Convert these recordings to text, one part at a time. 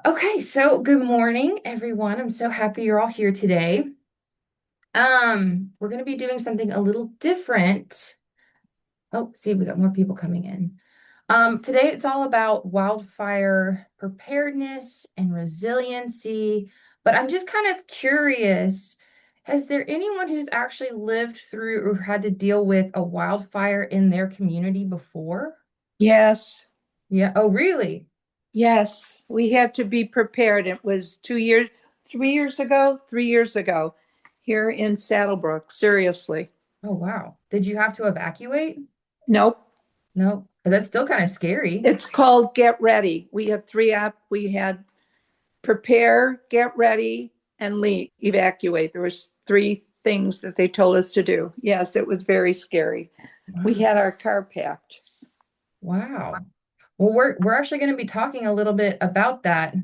Okay, so good morning, everyone. I'm so happy you're all here today. We're going to be doing something a little different. Oh, see, we got more people coming in. Today it's all about wildfire preparedness and resiliency, but I'm just kind of curious, has there anyone who's actually lived through or had to deal with a wildfire in their community before? Yes, Yeah. Oh, really? yes, we had to be prepared. It was 2 years, 3 years ago, 3 years ago, here in Saddlebrook. Seriously. Oh, wow. Did you have to evacuate? Nope. No, but that's still kind of scary. It's called Get Ready. We had prepare, get ready, and leave, evacuate. There was three things that they told us to do. Yes, it was very scary. We Wow. had our car packed. Wow. Well, we're actually going to be talking a little bit about that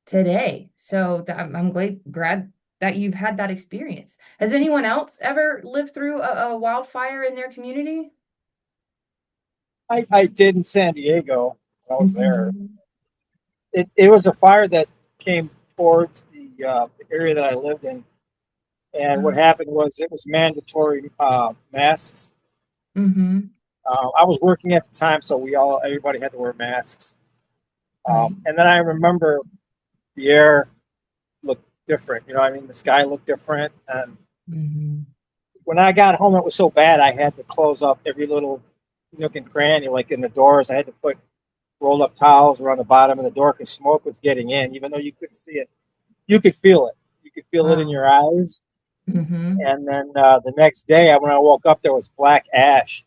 today. So I'm glad that you've had that experience. Has anyone else ever lived through a wildfire in their community? I did in San Diego when I In was San there. Diego? It was a fire that came towards the area that I lived in, and what happened was it was mandatory masks. Mm-hmm. I was working at the time, so everybody had to wear masks. Right. And then I remember the air looked different. I mean, the sky looked different, and Mm-hmm. when I got home, it was so bad I had to close up every little nook and cranny, like in the doors. I had to put rolled up towels around the bottom of the door because smoke was getting in, even though you couldn't see it. You could feel it. You could feel it in Wow. your eyes. Mm-hmm. And then the next day, when I woke up, there was black ash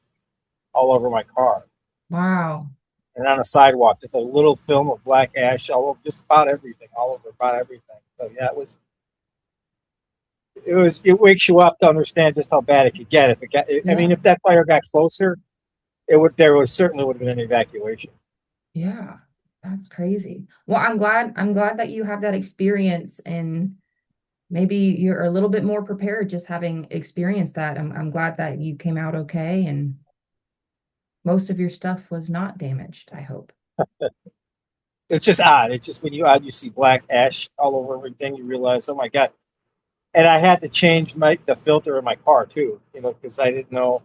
all over my car Wow. and on the sidewalk, just a little film of black ash all over just about everything, all over about everything. So yeah, it wakes you up to understand just how bad it could get. I Yeah. mean, if that fire got closer, there would certainly would have been an evacuation. Yeah. That's crazy. Well, I'm glad that you have that experience and maybe you're a little bit more prepared just having experienced that. I'm glad that you came out okay and most of your stuff was not damaged, I hope. It's just odd. It's just when you see black ash all over everything, you realize, oh my god. And I had to change the filter in my car too, because I didn't know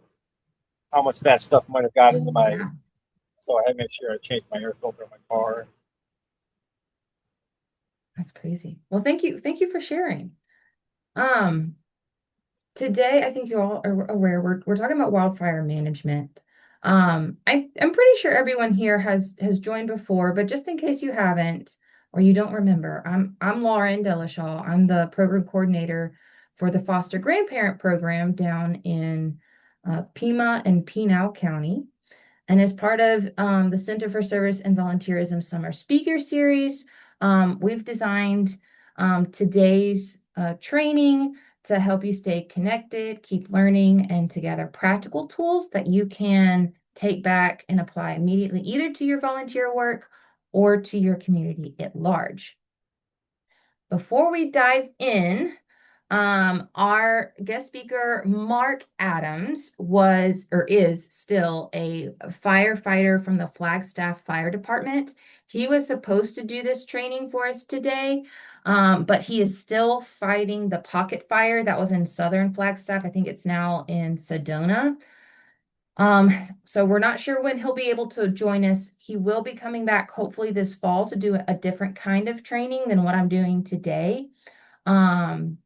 how much that stuff might have got into Oh, my. yeah, So I had to make sure I changed my air filter in my car. that's crazy. Well, thank you. Thank you for sharing. Um, Today, I think you all are aware we're talking about wildfire management. I'm pretty sure everyone here has joined before, but just in case you haven't or you don't remember, I'm Lauren Delashaw. I'm the program coordinator for the foster grandparent program down in Pima and Pinal County. And as part of the Center for Service and Volunteerism Summer Speaker Series, we've designed today's training to help you stay connected, keep learning, and to gather practical tools that you can take back and apply immediately, either to your volunteer work or to your community at large. Before we dive in, our guest speaker, Mark Adams, was or is still a firefighter from the Flagstaff Fire Department. He was supposed to do this training for us today, but he is still fighting the pocket fire that was in southern Flagstaff. I think it's now in Sedona. So we're not sure when he'll be able to join us. He will be coming back hopefully this fall to do a different kind of training than what I'm doing today. Um,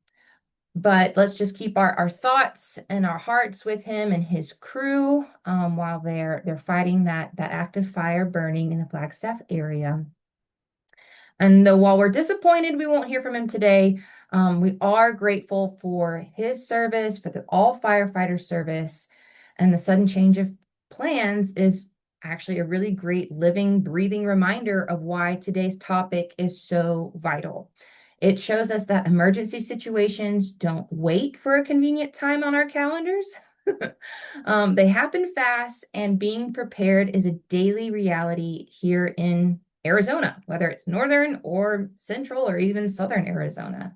but let's just keep our thoughts and our hearts with him and his crew while they're fighting that active fire burning in the Flagstaff area. And though while we're disappointed we won't hear from him today, we are grateful for his service, for the all firefighter service, and the sudden change of plans is actually a really great living, breathing reminder of why today's topic is so vital. It shows us that emergency situations don't wait for a convenient time on our calendars. They happen fast, and being prepared is a daily reality here in Arizona, whether it's northern or central or even southern Arizona.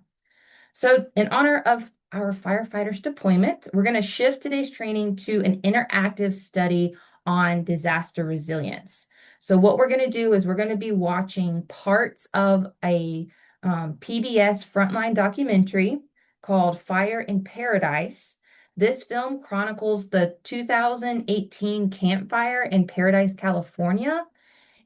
So, in honor of our firefighters deployment, we're going to shift today's training to an interactive study on disaster resilience. So what we're going to do is we're going to be watching parts of a PBS Frontline documentary called Fire in Paradise. This film chronicles the 2018 campfire in Paradise, California.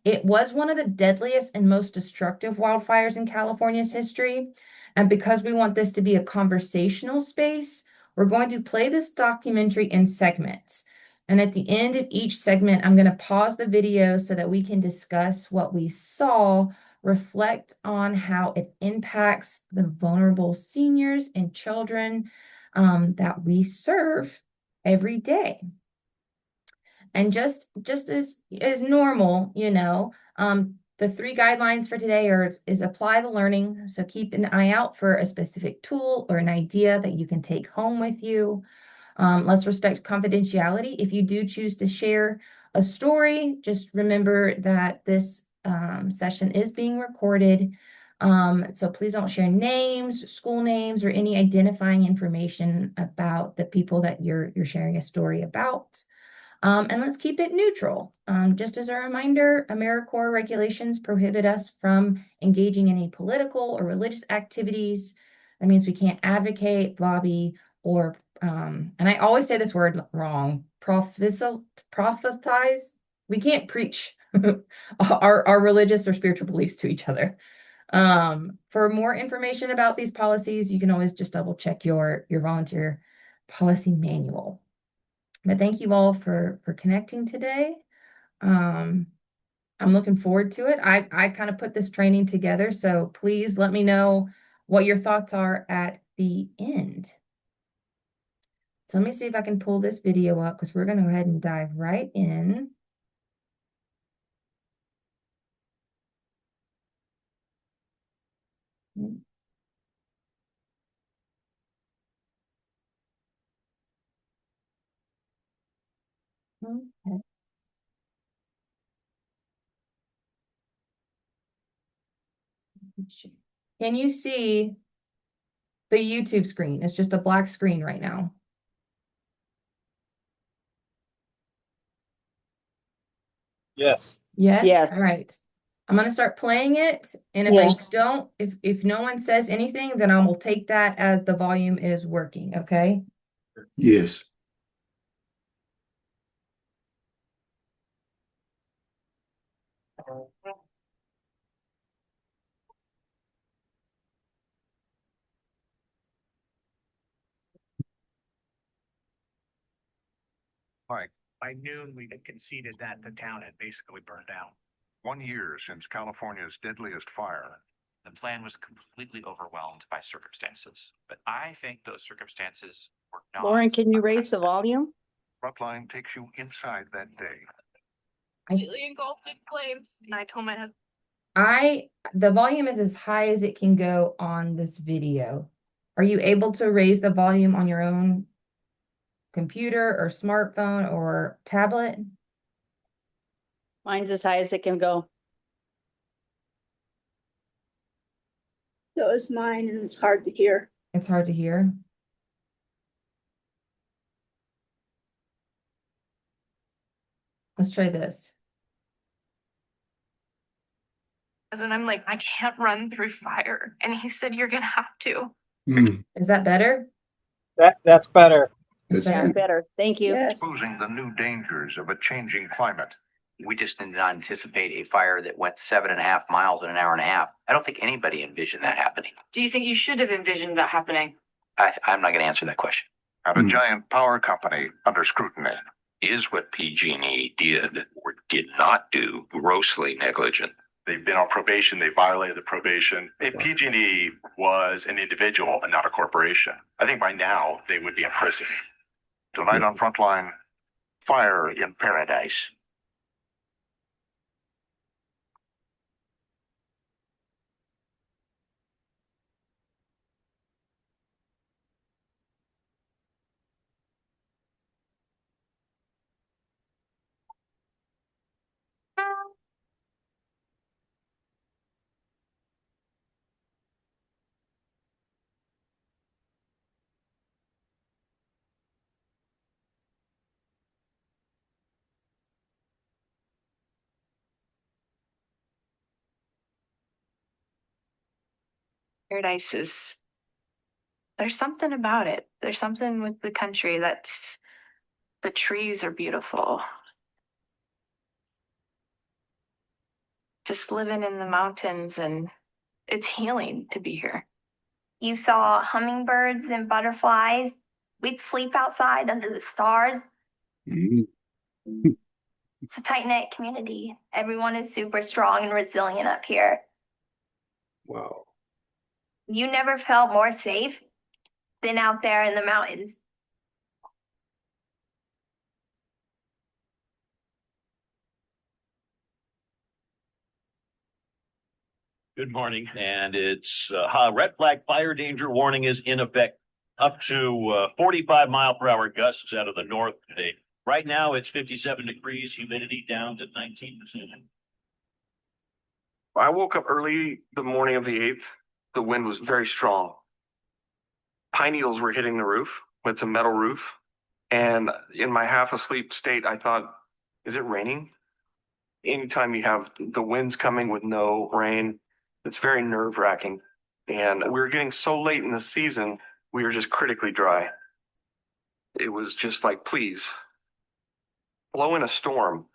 It was one of the deadliest and most destructive wildfires in California's history. And because we want this to be a conversational space, we're going to play this documentary in segments. And at the end of each segment, I'm going to pause the video so that we can discuss what we saw, reflect on how it impacts the vulnerable seniors and children that we serve every day. And just as normal, the three guidelines for today is apply the learning. So keep an eye out for a specific tool or an idea that you can take home with you. Let's respect confidentiality. If you do choose to share a story, just remember that this session is being recorded. So please don't share names, school names, or any identifying information about the people that you're sharing a story about. And let's keep it neutral. Just as a reminder, AmeriCorps regulations prohibit us from engaging in any political or religious activities. That means we can't advocate, lobby, or, and I always say this word wrong, prophesize. We can't preach our religious or spiritual beliefs to each other. For more information about these policies, you can always just double check your volunteer policy manual. But thank you all for connecting today. I'm looking forward to it. I kind of put this training together, so please let me know what your thoughts are at the end. So let me see if I can pull this video up because we're going to go ahead and dive right in. Okay. Can you see the YouTube screen? It's just a black screen right now. Yes. Yes? Yes. All right. I'm going to start playing it. And Yes. if no one says anything, then I will take that as the volume is working. Okay. Yes. Right. By noon, we had conceded that the town had basically burned down. 1 year since California's deadliest fire. The plan was completely overwhelmed by circumstances, but I think those circumstances were not. Lauren, can you raise the volume? Frontline takes you inside that day. Completely engulfed in flames, and I told my husband. The volume is as high as it can go on this video. Are you able to raise the volume on your own computer or smartphone or tablet? Mine's as high as it can go. So is mine, and it's hard to hear. It's hard to hear. Let's try this. And then I'm like, I can't run through fire. And he said, you're going to have to. Is that better? That's better. That's Yeah, better. better. Thank you. Yes. Exposing the new dangers of a changing climate. We just did not anticipate a fire that went 7.5 miles in an hour and a half. I don't think anybody envisioned that happening. Do you think you should have envisioned that happening? I'm not going to answer that question. And a giant power company under scrutiny. Is what PG&E did or did not do grossly negligent? They've been on probation. They violated the probation. If PG&E was an individual and not a corporation, I think by now they would be in prison. Tonight on Frontline, Fire in Paradise. Paradise is, there's something about it. There's something with the country that's, the trees are beautiful. Just living in the mountains, and it's healing to be here. You saw hummingbirds and butterflies. We'd sleep outside under the stars. It's a tight-knit community. Everyone is super strong and resilient up here. Wow. You never felt more safe than out there in the mountains. Good morning, and it's red flag fire danger warning is in effect up to 45-mile-per-hour gusts out of the north today. Right now, it's 57 degrees, humidity down to 19%. I woke up early the morning of the 8th. The wind was very strong. Pine needles were hitting the roof. It's a metal roof. And in my half asleep state, I thought, is it raining? Anytime you have the winds coming with no rain, it's very nerve wracking. And we were getting so late in the season, we were just critically dry. It was just like, please, blow in a storm.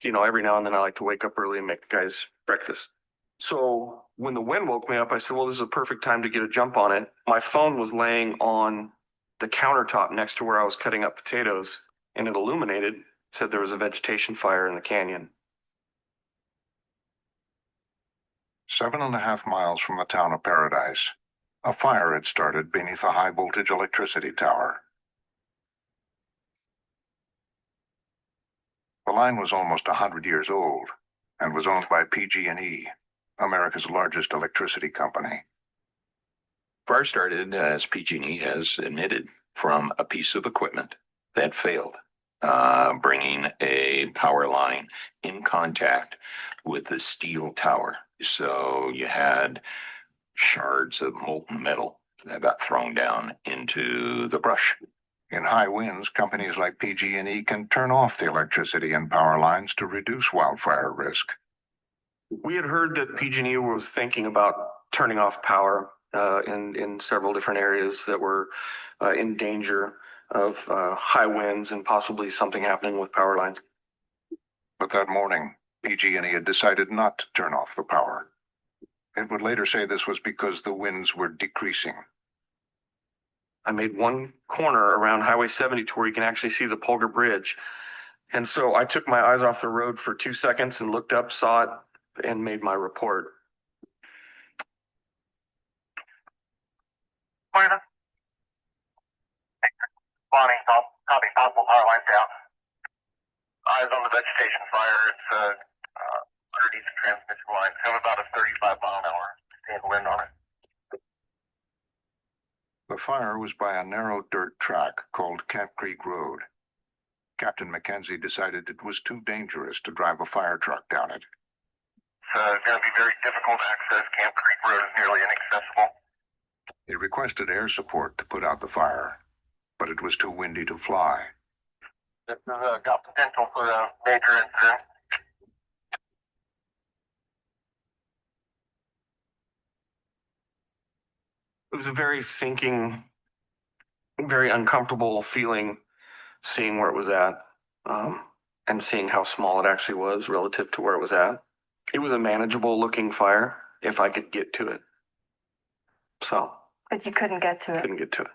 You know, every now and then I like to wake up early and make the guys breakfast. So when the wind woke me up, I said, well, this is a perfect time to get a jump on it. My phone was laying on the countertop next to where I was cutting up potatoes, and it illuminated, said there was a vegetation fire in the canyon. 7.5 miles from the town of Paradise, a fire had started beneath a high-voltage electricity tower. The line was almost 100 years old and was owned by PG&E, America's largest electricity company. Fire started, as PG&E has admitted, from a piece of equipment that failed, bringing a power line in contact with the steel tower. So you had shards of molten metal that got thrown down into the brush. In high winds, companies like PG&E can turn off the electricity and power lines to reduce wildfire risk. We had heard that PG&E was thinking about turning off power in several different areas that were in danger of high winds and possibly something happening with power lines. But that morning, PG&E had decided not to turn off the power. It would later say this was because the winds were decreasing. I made one corner around Highway 70 to where you can actually see the Polgar Bridge. And so I took my eyes off the road for 2 seconds and looked up, saw it, and made my report. Bonnie, copy, possible power lines down. Eyes on the vegetation fire. It's underneath the transmission line. Have about a 35-mile-an-hour wind on it. The fire was by a narrow dirt track called Camp Creek Road. Captain McKenzie decided it was too dangerous to drive a fire truck down it. It's going to be very difficult to access. Camp Creek Road is nearly inaccessible. He requested air support to put out the fire, but it was too windy to fly. This has got potential for a major incident. It was a very sinking, very uncomfortable feeling seeing where it was at, and seeing how small it actually was relative to where it was at. It was a manageable looking fire if I could get to it. So. But you couldn't get to it. Couldn't get to it.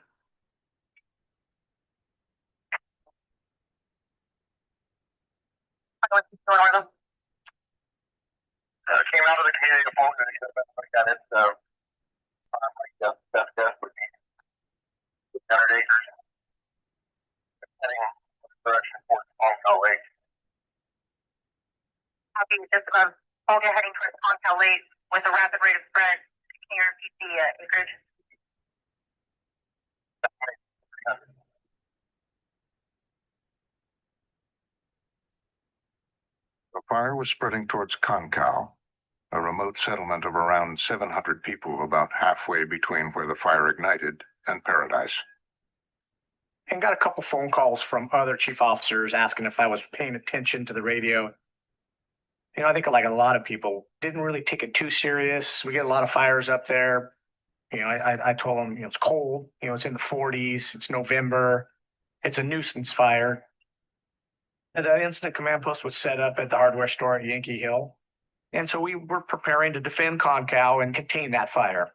Came out of the community of Fulton and got it. So, my best guess would be 200 acres. Heading in the direction towards Longtail Lake. Copy, just above Polgar heading towards Longtail Lake with a rapid rate of spread. Can you repeat the acreage? The fire was spreading towards Concow, a remote settlement of around 700 people about halfway between where the fire ignited and Paradise. And got a couple phone calls from other chief officers asking if I was paying attention to the radio. I think like a lot of people didn't really take it too serious. We get a lot of fires up there. I told them, it's cold, it's in the 40s, it's November, it's a nuisance fire. And the incident command post was set up at the hardware store at Yankee Hill. And so we were preparing to defend Concal and contain that fire.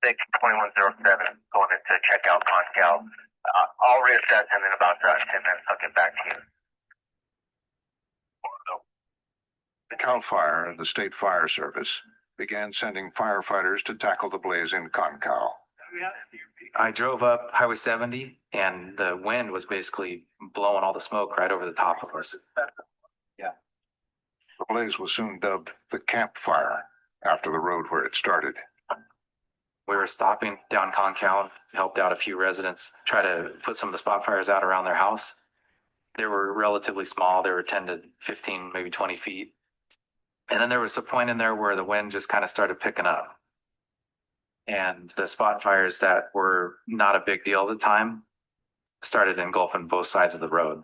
Six 2107 going in to check out Concal. I'll reassess him in about 10 minutes. I'll get back to you. The Cal Fire, the State Fire Service, began sending firefighters to tackle the blaze in Concal. I drove up Highway 70 and the wind was basically blowing all the smoke right over the top of us. Yeah. The blaze was soon dubbed the Camp Fire after the road where it started. We were stopping down Concal, helped out a few residents, try to put some of the spot fires out around their house. They were relatively small. They were 10 to 15, maybe 20 feet. And then there was a point in there where the wind just kind of started picking up. And the spot fires that were not a big deal at the time started engulfing both sides of the road.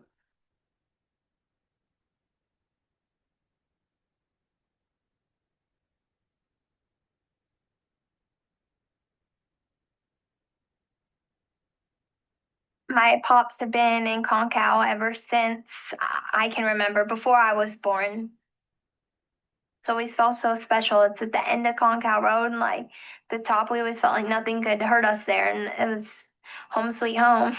My pops have been in Concal ever since I can remember, before I was born. It's always felt so special. It's at the end of Concal Road, and like the top, we always felt like nothing could hurt us there, and it was home sweet home.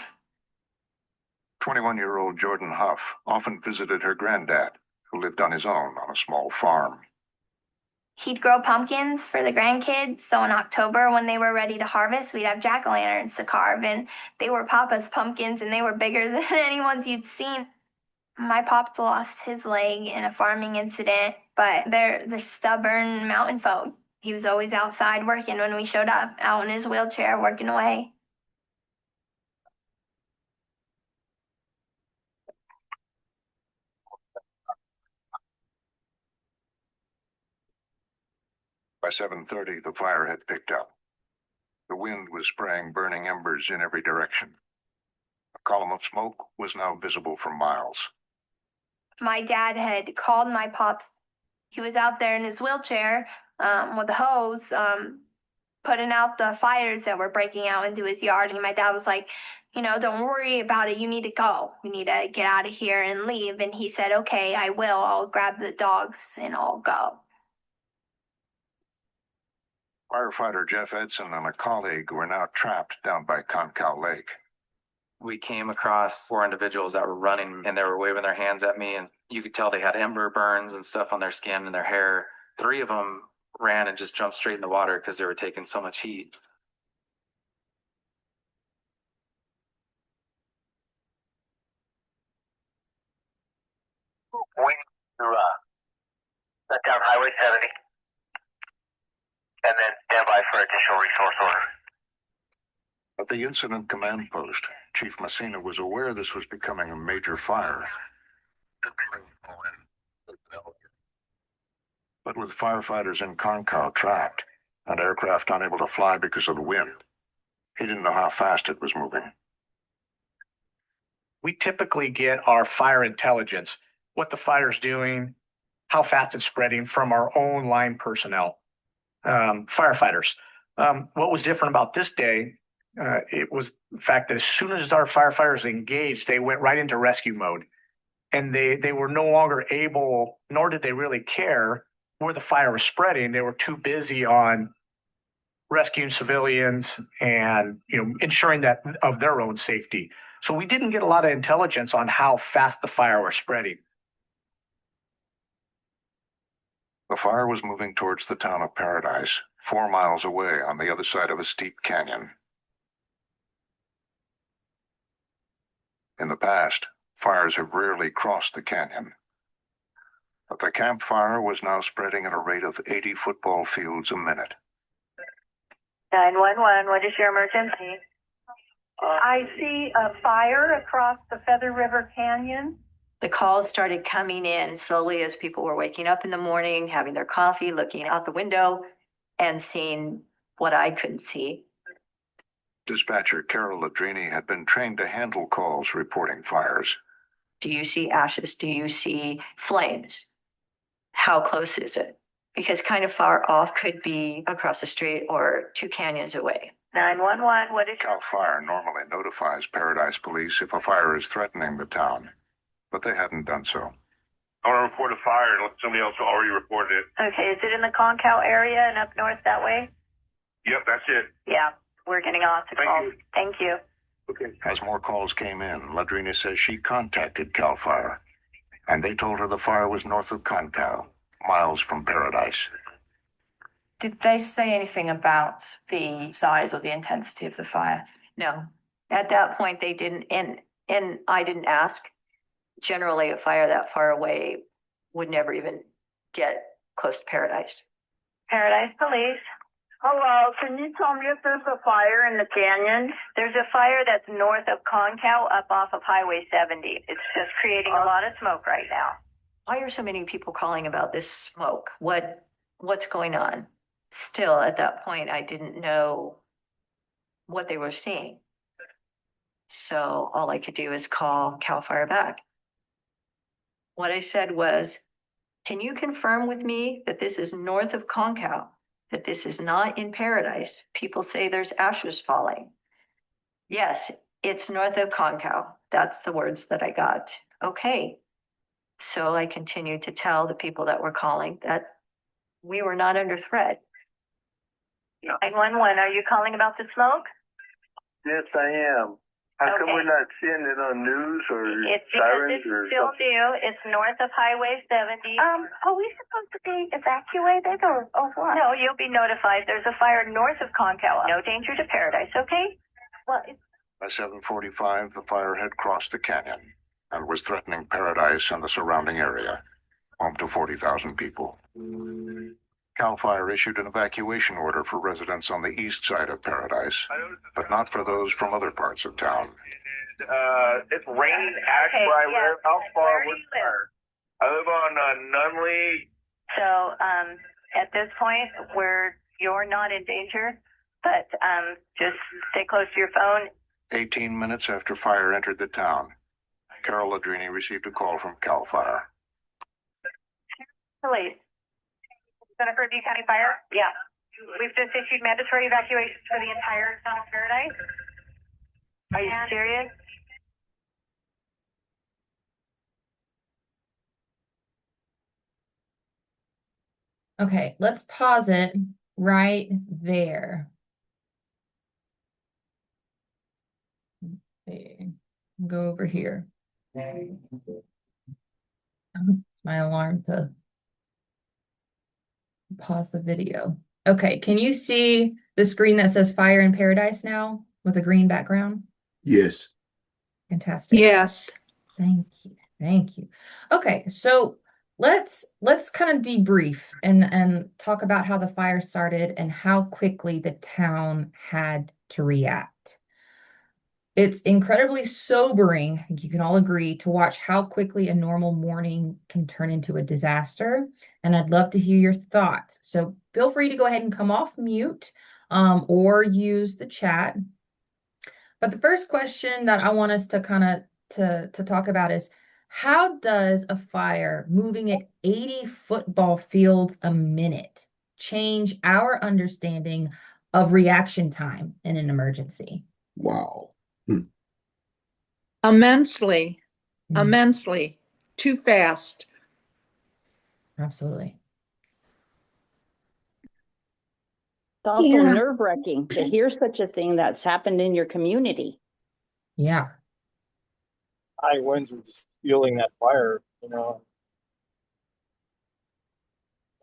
21-year-old Jordan Huff often visited her granddad, who lived on his own on a small farm. He'd grow pumpkins for the grandkids, so in October when they were ready to harvest, we'd have jack-o'-lanterns to carve, and they were Papa's pumpkins, and they were bigger than any ones you'd seen. My pops lost his leg in a farming incident, but they're stubborn mountain folk. He was always outside working when we showed up, out in his wheelchair working away. By 7:30, the fire had picked up. The wind was spraying burning embers in every direction. A column of smoke was now visible for miles. My dad had called my pops. He was out there in his wheelchair with a hose, putting out the fires that were breaking out into his yard. And my dad was like, don't worry about it. You need to go. We need to get out of here and leave. And he said, okay, I will. I'll grab the dogs and I'll go. Firefighter Jeff Edson and a colleague were now trapped down by Concal Lake. We came across 4 individuals that were running and they were waving their hands at me, and you could tell they had ember burns and stuff on their skin and their hair. 3 of them ran and just jumped straight in the water because they were taking so much heat. Waiting to shut down Highway 70 and then stand by for additional resource order. At the incident command post, Chief Messina was aware this was becoming a major fire. But with firefighters in Concal trapped and aircraft unable to fly because of the wind, he didn't know how fast it was moving. We typically get our fire intelligence, what the fire's doing, how fast it's spreading, from our own line personnel, firefighters. What was different about this day, it was the fact that as soon as our firefighters engaged, they went right into rescue mode. And they were no longer able, nor did they really care where the fire was spreading. They were too busy on rescuing civilians and ensuring that of their own safety. So we didn't get a lot of intelligence on how fast the fire was spreading. The fire was moving towards the town of Paradise, 4 miles away on the other side of a steep canyon. In the past, fires have rarely crossed the canyon. But the campfire was now spreading at a rate of 80 football fields a minute. 911, what is your emergency? I see a fire across the Feather River Canyon. The calls started coming in slowly as people were waking up in the morning, having their coffee, looking out the window and seeing what I couldn't see. Dispatcher Carol Ladrini had been trained to handle calls reporting fires. Do you see ashes? Do you see flames? How close is it? Because kind of far off could be across the street or 2 canyons away. 911, what is CAL FIRE normally notifies Paradise Police if a fire is threatening the town, but they hadn't done so. I want to report a fire unless somebody else already reported it. Okay, is it in the Concal area and up north that way? Yep, that's it. Yeah, we're getting off the Thank call. you. Thank you. Okay. As more calls came in, Ladrini says she contacted CAL FIRE, and they told her the fire was north of Concal, miles from Paradise. Did they say anything about the size or the intensity of the fire? No, at that point they didn't, and I didn't ask. Generally, a fire that far away would never even get close to Paradise. Paradise Police. Hello, can you tell me if there's a fire in the canyon? There's a fire that's north of Concal up off of Highway 70. It's just creating a lot of smoke right now. Why are so many people calling about this smoke? What's going on? Still, at that point, I didn't know what they were seeing. So all I could do is call CAL FIRE back. What I said was, can you confirm with me that this is north of Concal, that this is not in Paradise? People say there's ashes falling. Yes, it's north of Concal. That's the words that I got. Okay. So I continued to tell the people that were calling that we were not under threat. 911, are you calling about the smoke? Yes, I am. How come we're not seeing it on news or It's because sirens it's or still something? new. It's north of Highway 70. Are we supposed to be evacuated or what? No, you'll be notified. There's a fire north of Concal. No danger to Paradise, okay? Well, By 7:45, the fire had crossed the canyon and was threatening Paradise and the surrounding area, home to 40,000 people. CAL FIRE issued an evacuation order for residents on the east side of Paradise, but not for those from other parts of town. It's raining ash where I live. How far was fire? I live on Nunley. so at this point, you're not in danger, but just stay close to your phone. 18 minutes after fire entered the town, Carol Ladrini received a call from CAL FIRE. Police. Center for View County Fire? Yeah. We've just issued mandatory evacuations for the entire town of Paradise. Are you serious? Okay, let's pause it right there. Okay, go over here. It's my alarm to pause the video. Okay, can you see the screen that says Fire in Paradise now with a green background? Yes. Fantastic. Yes. Thank you. Thank you. Okay, so let's kind of debrief and talk about how the fire started and how quickly the town had to react. It's incredibly sobering, I think you can all agree, to watch how quickly a normal morning can turn into a disaster. And I'd love to hear your thoughts. So feel free to go ahead and come off mute or use the chat. But the first question that I want us to kind of to talk about is, how does a fire moving at 80 football fields a minute change our understanding of reaction time in an emergency? Wow. Immensely, immensely, too fast. Absolutely. It's also Yeah. nerve-wracking to hear such a thing that's happened in your community. Yeah. High winds were just fueling that fire, you know.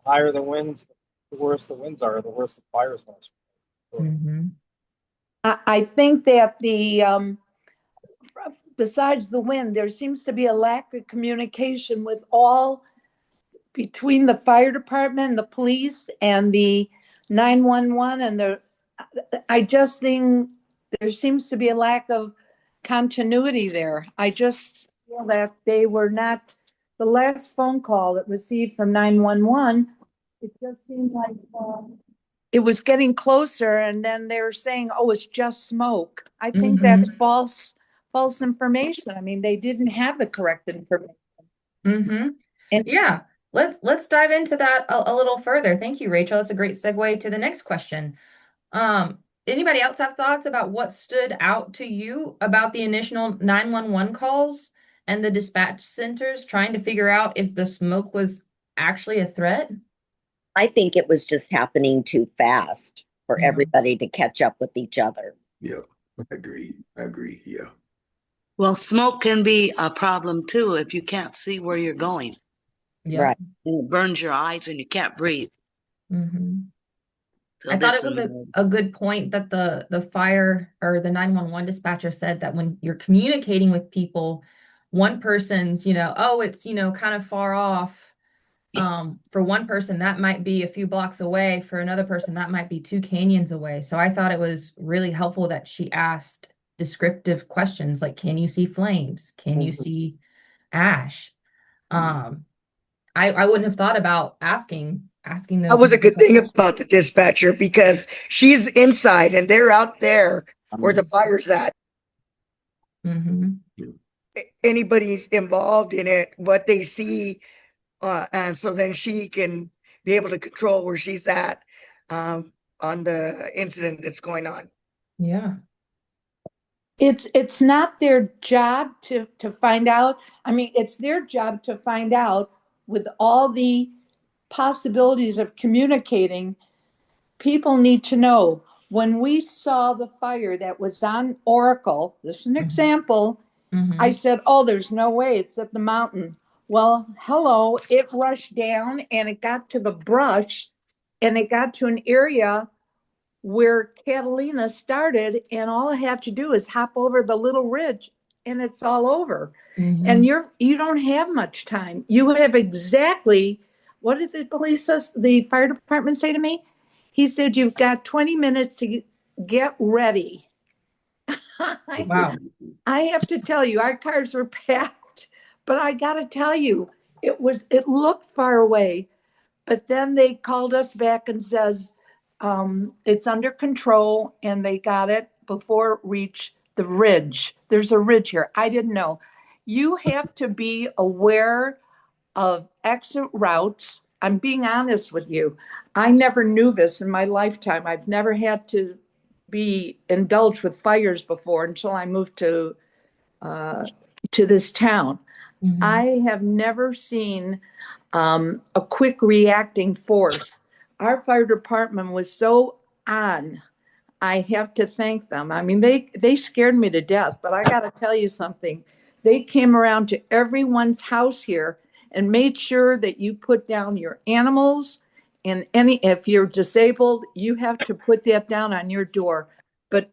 The higher the winds, the worse the winds are, the worse the fires are. Mm-hmm. I think that besides the wind, there seems to be a lack of communication between the fire department, the police, and the 911, and I just think there seems to be a lack of continuity there. I just feel that they were not, the last phone call that received from 911, it just seemed like it was getting closer, and then they were saying, "Oh, it's just smoke." I think Mm-hmm. that's false information. I mean, they didn't have the correct information. Mm-hmm. And Yeah, let's dive into that a little further. Thank you, Rachel. That's a great segue to the next question. Anybody else have thoughts about what stood out to you about the initial 911 calls and the dispatch centers trying to figure out if the smoke was actually a threat? I think it was just happening too fast for Yeah. everybody to catch up with each other. Yeah, I agree. Yeah. Well, smoke can be a problem too if you can't see where you're going. Yeah. Right. And it burns your eyes and you can't breathe. Mm-hmm. So I thought this it was is a good point that the fire or the 911 dispatcher said that when you're communicating with people, one person's, oh, it's, kind of far off. For one person, that might be a few blocks away. For another person, that might be 2 canyons away. So I thought it was really helpful that she asked descriptive questions like, can you see flames? Can you see ash? I wouldn't have thought about asking those. That was a good thing about the dispatcher because she's inside and they're out there where the fire's at. Mm-hmm. Anybody's involved in it, what they see, and so then she can be able to control where she's at on the incident that's going on. Yeah. it's not their job to find out. I mean, it's their job to find out with all the possibilities of communicating. People need to know when we saw the fire that was on Oracle, this is an example. I said, oh, there's no way it's at the mountain. Well, hello, it rushed down and it got to the brush and it got to an area where Catalina started, and all I have to do is hop over the little ridge and it's all over. And you don't have much time. You have exactly, what did the fire department say to me? He said, you've got 20 minutes to get ready. Wow. I have to tell you, our cars were packed, but I got to tell you, it looked far away, but then they called us back and says, it's under control, and they got it before it reached the ridge. There's a ridge here. I didn't know. You have to be aware of exit routes. I'm being honest with you. I never knew this in my lifetime. I've never had to be indulged with fires before until I moved to this town. I have never seen a quick reacting force. Our fire department was so on. I have to thank them. I mean, they scared me to death, but I got to tell you something. They came around to everyone's house here and made sure that you put down your animals, and if you're disabled, you have to put that down on your door. But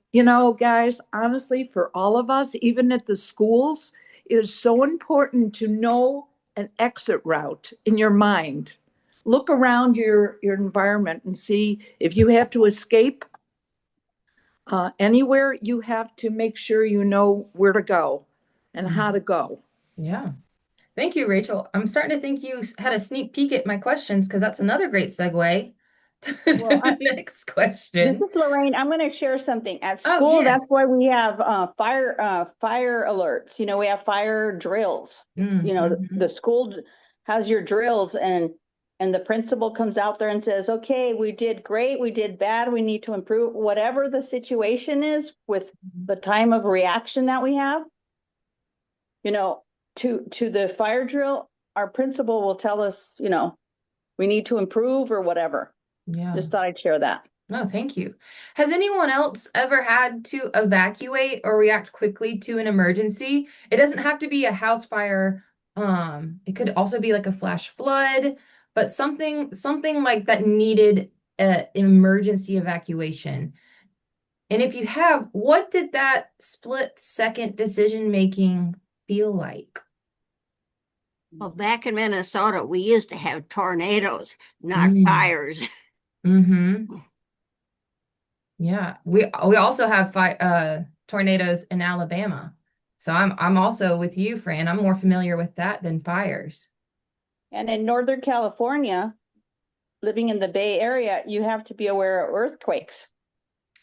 guys, honestly, for all of us, even at the schools, it is so important to know an exit route in your mind. Look around your environment and see if you have to escape anywhere. You have to make sure you know where to go and how to go. Yeah. Thank you, Rachel. I'm starting to think you had a sneak peek at my questions because that's another great segue to the next question. This is Lorraine. I'm going to share something. At school, that's why we have fire alerts. We have fire drills. The school has your drills, and the principal comes out there and says, okay, we did great, we did bad, we need to improve. Whatever the situation is with the time of reaction that we have, to the fire drill, our principal will tell us, we need to improve or whatever. Yeah. Just thought I'd share that. No, thank you. Has anyone else ever had to evacuate or react quickly to an emergency? It doesn't have to be a house fire. It could also be like a flash flood, but something like that needed an emergency evacuation. And if you have, what did that split-second decision-making feel like? Well, back in Minnesota, we used to have tornadoes, not fires. Yeah, we also have tornadoes in Alabama. So I'm also with you, Fran. I'm more familiar with that than fires. And in Northern California, living in the Bay Area, you have to be aware of earthquakes.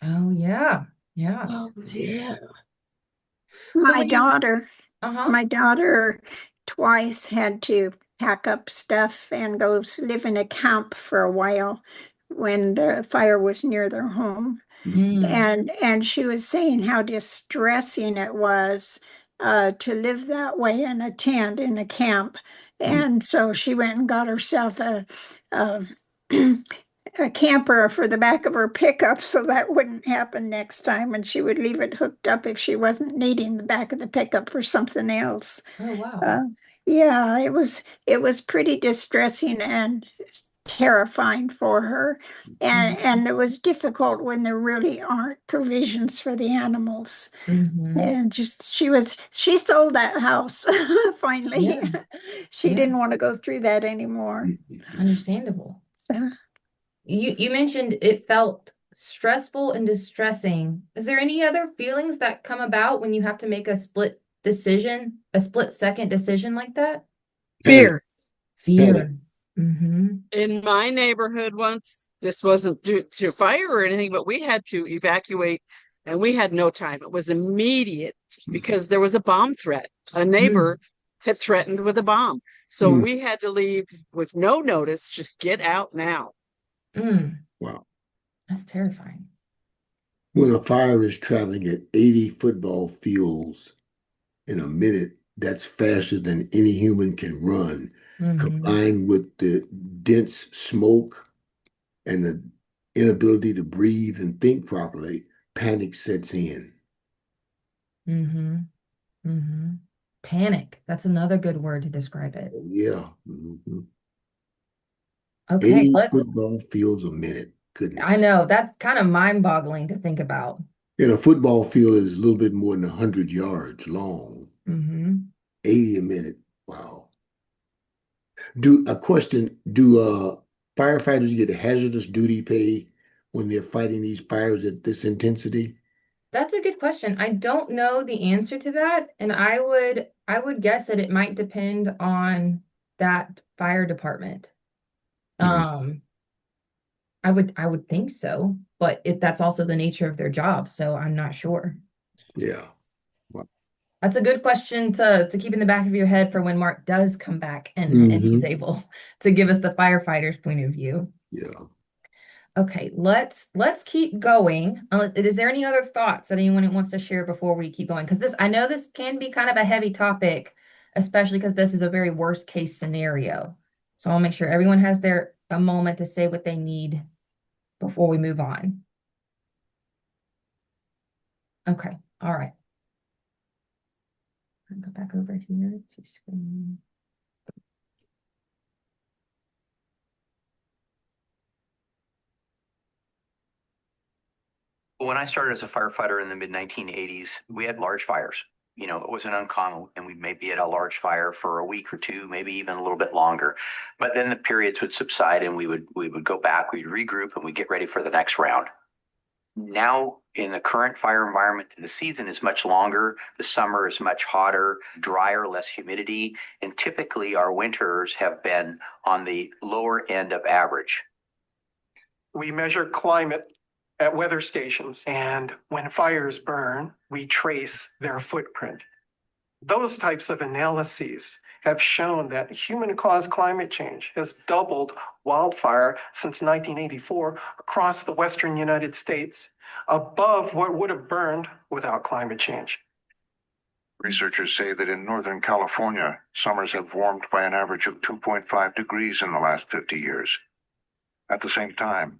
Oh yeah. Yeah. Oh, yeah. So My daughter twice had to pack up stuff and go live in a camp for a while when the fire was near their home. And she was saying how distressing it was to live that way in a tent in a camp. And so she went and got herself a a camper for the back of her pickup so that wouldn't happen next time, and she would leave it hooked up if she wasn't needing the back of the pickup for something else. Oh wow. Yeah, it was pretty distressing and terrifying for her, and it was difficult when there really aren't provisions for the animals. And just she sold that house finally. Yeah. She Yeah. didn't want to go through that anymore. Understandable. So You mentioned it felt stressful and distressing. Is there any other feelings that come about when you have to make a split decision, a split second decision like that? Fear. Fear. In my neighborhood once, this wasn't due to fire or anything, but we had to evacuate and we had no time. It was immediate because there was a bomb threat. A neighbor had threatened with a bomb. So we had to leave with no notice, just get out now. Wow. That's terrifying. When a fire is traveling at 80 football fields in a minute, that's faster than any human can run. Combined with the dense smoke and the inability to breathe and think properly, panic sets in. Panic. That's another good word to describe it. Yeah. Okay, 80 football fields a minute. Goodness. I know, that's kind of mind-boggling to think about. And a football field is a little bit more than 100 yards long. 80 a minute. Wow. Do firefighters get hazardous duty pay when they're fighting these fires at this intensity? That's a good question. I don't know the answer to that, and I would guess that it might depend on that fire department. I would think so, but that's also the nature of their job, so I'm not sure. Yeah. That's a good question to keep in the back of your head for when Mark does come back and he's able to give us the firefighter's point of view. Yeah. Okay, let's keep going. Is there any other thoughts that anyone wants to share before we keep going? Because I know this can be kind of a heavy topic, especially because this is a very worst case scenario. So I'll make sure everyone has a moment to say what they need before we move on. Okay, all right. I'll go back over here to screen. When I started as a firefighter in the mid-1980s, we had large fires. You know, it wasn't uncommon, and we may be at a large fire for a week or two, maybe even a little bit longer. But then the periods would subside, and we would go back, we'd regroup, and we'd get ready for the next round. Now, in the current fire environment, the season is much longer. The summer is much hotter, drier, less humidity, and typically our winters have been on the lower end of average. We measure climate at weather stations, and when fires burn, we trace their footprint. Those types of analyses have shown that human-caused climate change has doubled wildfire since 1984 across the western United States, above what would have burned without climate change. Researchers say that in Northern California, summers have warmed by an average of 2.5 degrees in the last 50 years. At the same time,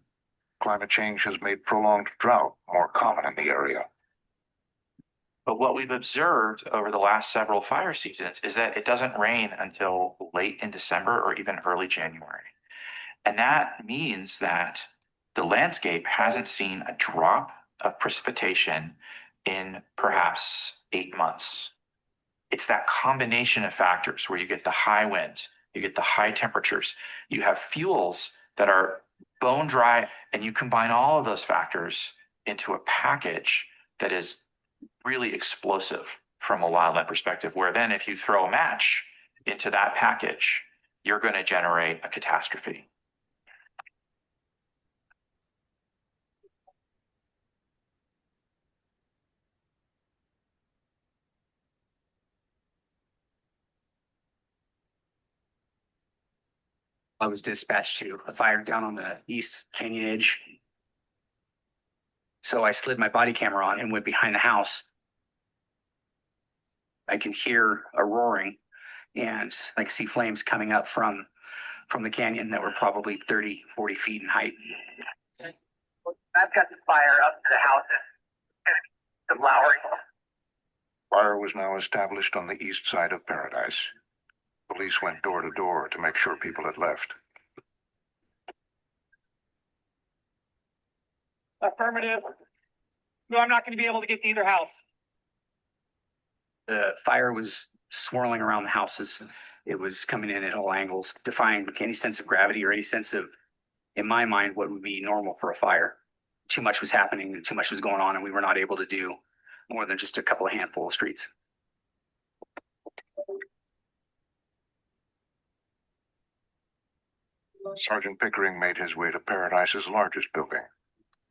climate change has made prolonged drought more common in the area. But what we've observed over the last several fire seasons is that it doesn't rain until late in December or even early January. And that means that the landscape hasn't seen a drop of precipitation in perhaps 8 months. It's that combination of factors where you get the high winds, you get the high temperatures, you have fuels that are bone dry, and you combine all of those factors into a package that is really explosive from a wildland perspective, where then if you throw a match into that package, you're going to generate a catastrophe. I was dispatched to a fire down on the east canyon edge. So I slid my body camera on and went behind the house. I could hear a roaring, and I could see flames coming up from the canyon that were probably 30, 40 feet in height. I've got the fire up to the house. The flowering. Fire was now established on the east side of Paradise. Police went door to door to make sure people had left. Affirmative. No, I'm not going to be able to get to either house. The fire was swirling around the houses. It was coming in at all angles, defying any sense of gravity or any sense of, in my mind, what would be normal for a fire. Too much was happening and too much was going on, and we were not able to do more than just a couple of handful of streets. Sergeant Pickering made his way to Paradise's largest building,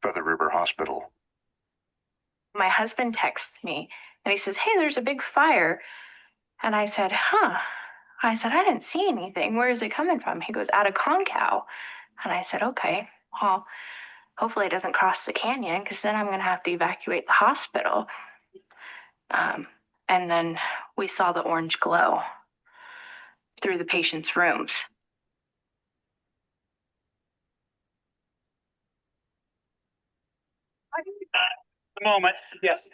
Feather River Hospital. My husband texts me and he says, "Hey, there's a big fire." And I said, "Huh." I said, "I didn't see anything. Where is it coming from?" He goes, "Out of Concow." And I said, "Okay, well, hopefully it doesn't cross the canyon because then I'm going to have to evacuate the hospital." And then we saw the orange glow through the patient's rooms. The moment. Yes.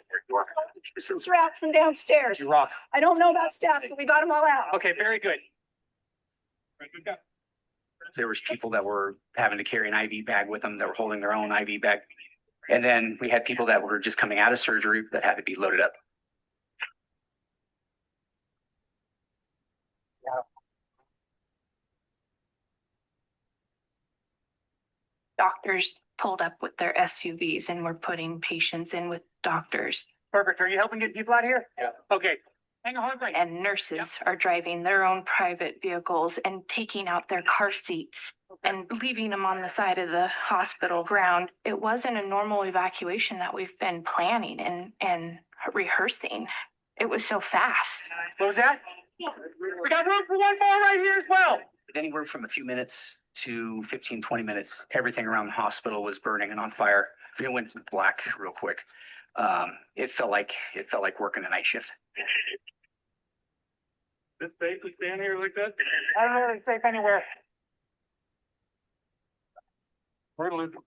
This is Rat from downstairs. You rock. I don't know about staff, but we got them all out. Okay, very good. There was people that were having to carry an IV bag with them that were holding their own IV bag. And then we had people that were just coming out of surgery that had to be loaded up. Doctors pulled up with their SUVs and were putting patients in with doctors. Perfect. Are you helping get people out of here? Yeah. Okay. Hang on. And nurses are driving their own private vehicles and taking out their car seats and leaving them on the side of the hospital ground. It wasn't a normal evacuation that we've been planning and rehearsing. It was so fast. What was that? We got room for one more right here as well. Anywhere from a few minutes to 15, 20 minutes, everything around the hospital was burning and on fire. It went black real quick. It felt like working a night shift. Is it safe to stand here like that? I don't know if it's safe anywhere. We're gonna lose them.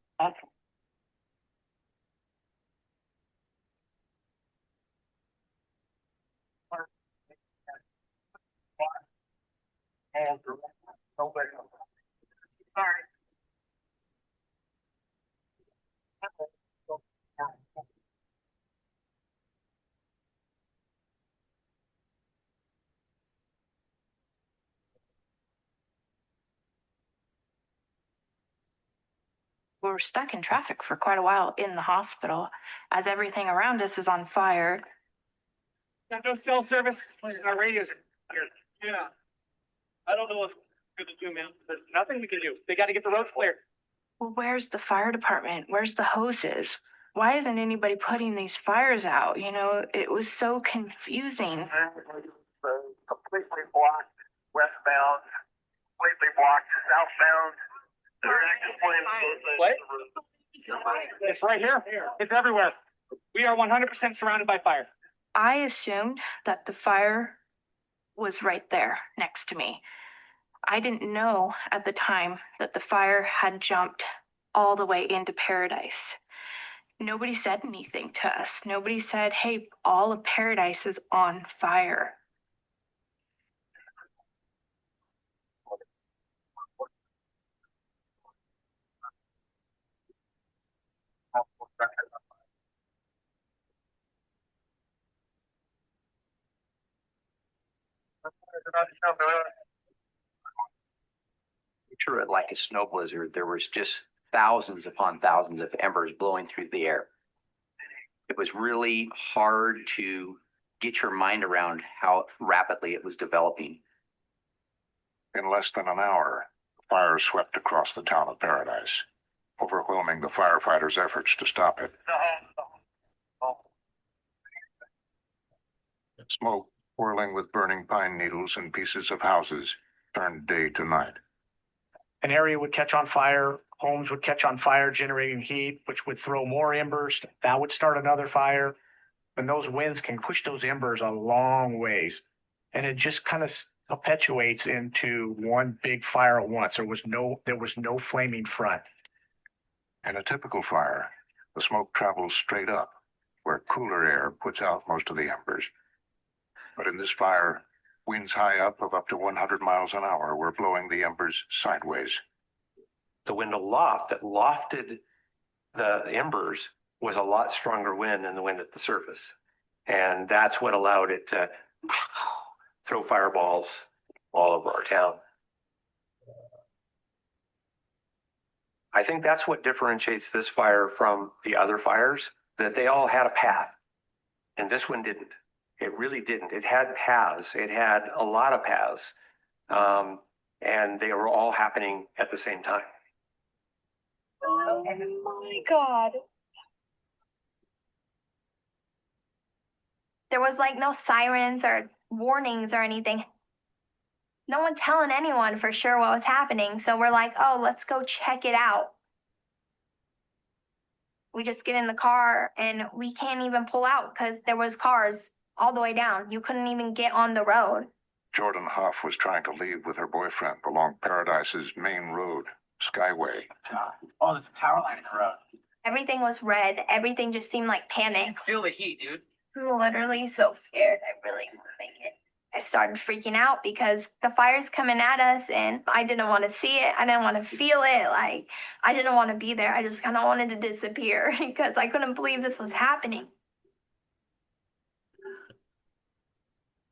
Sorry. We were stuck in traffic for quite a while in the hospital as everything around us is on fire. Got no cell service. Our radios are here. Yeah. I don't know what we're gonna do, man. There's nothing we can do. They got to get the roads clear. Well, where's the fire department? Where's the hoses? Why isn't anybody putting these fires out? You know, it was so confusing. Completely blocked westbound, completely blocked southbound. What? It's right here. It's everywhere. We are 100% surrounded by fire. I assumed that the fire was right there next to me. I didn't know at the time that the fire had jumped all the way into Paradise. Nobody said anything to us. Nobody said, "Hey, all of Paradise is on fire." Picture it like a snow blizzard. There was just thousands upon thousands of embers blowing through the air. It was really hard to get your mind around how rapidly it was developing. In less than an hour, the fire swept across the town of Paradise, overwhelming the firefighters' efforts to stop it. Smoke, whirling with burning pine needles and pieces of houses, turned day to night. an area would catch on fire, homes would catch on fire, generating heat, which would throw more embers. That would start another fire. And those winds can push those embers a long ways. And it just kind of perpetuates into one big fire at once. There was no flaming front. In a typical fire, the smoke travels straight up, where cooler air puts out most of the embers. But in this fire, winds high up to 100 miles an hour were blowing the embers sideways. The wind aloft that lofted the embers was a lot stronger wind than the wind at the surface. And that's what allowed it to throw fireballs all over our town. I think that's what differentiates this fire from the other fires, that they all had a path. And this one didn't. It really didn't. It had paths. It had a lot of paths. And they were all happening at the same time. Oh my God. There was like no sirens or warnings or anything. No one telling anyone for sure what was happening. So we're like, oh, let's go check it out. We just get in the car and we can't even pull out because there was cars all the way down. You couldn't even get on the road. Jordan Huff was trying to leave with her boyfriend along Paradise's main road, Skyway. Oh, there's a power line in the road. Everything was red. Everything just seemed like panic. Feel the heat, dude. I'm literally so scared. I really want to make it. I started freaking out because the fire's coming at us and I didn't want to see it. I didn't want to feel it. Like, I didn't want to be there. I just kind of wanted to disappear because I couldn't believe this was happening.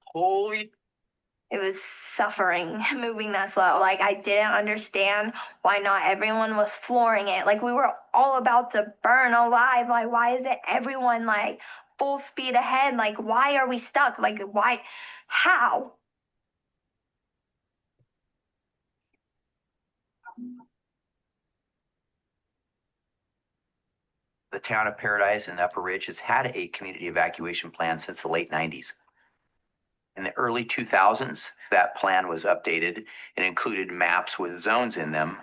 Holy. It was suffering moving that slow. Like, I didn't understand why not everyone was flooring it. Like, we were all about to burn alive. Like, why is it everyone like full speed ahead? Like, why are we stuck? Like, why? How? The town of Paradise and Upper Ridge has had a community evacuation plan since the late 90s. In the early 2000s, that plan was updated and included maps with zones in them.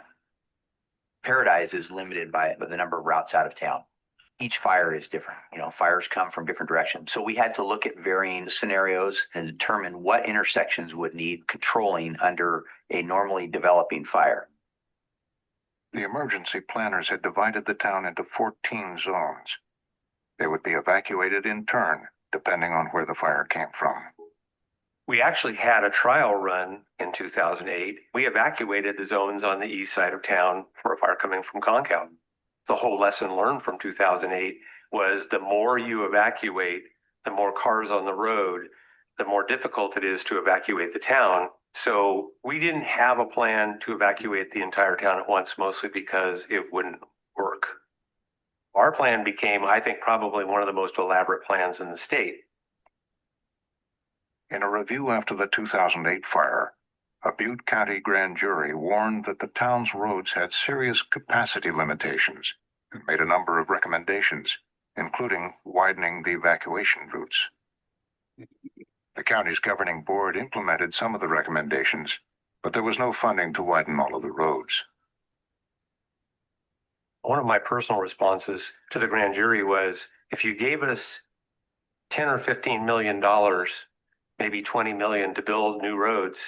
Paradise is limited by the number of routes out of town. Each fire is different. Fires come from different directions. So we had to look at varying scenarios and determine what intersections would need controlling under a normally developing fire. The emergency planners had divided the town into 14 zones. They would be evacuated in turn, depending on where the fire came from. We actually had a trial run in 2008. We evacuated the zones on the east side of town for a fire coming from Concal. The whole lesson learned from 2008 was the more you evacuate, the more cars on the road, the more difficult it is to evacuate the town. So we didn't have a plan to evacuate the entire town at once, mostly because it wouldn't work. Our plan became, I think, probably one of the most elaborate plans in the state. In a review after the 2008 fire, a Butte County grand jury warned that the town's roads had serious capacity limitations and made a number of recommendations, including widening the evacuation routes. The county's governing board implemented some of the recommendations, but there was no funding to widen all of the roads. One of my personal responses to the grand jury was, if you gave us $10 or $15 million, maybe 20 million to build new roads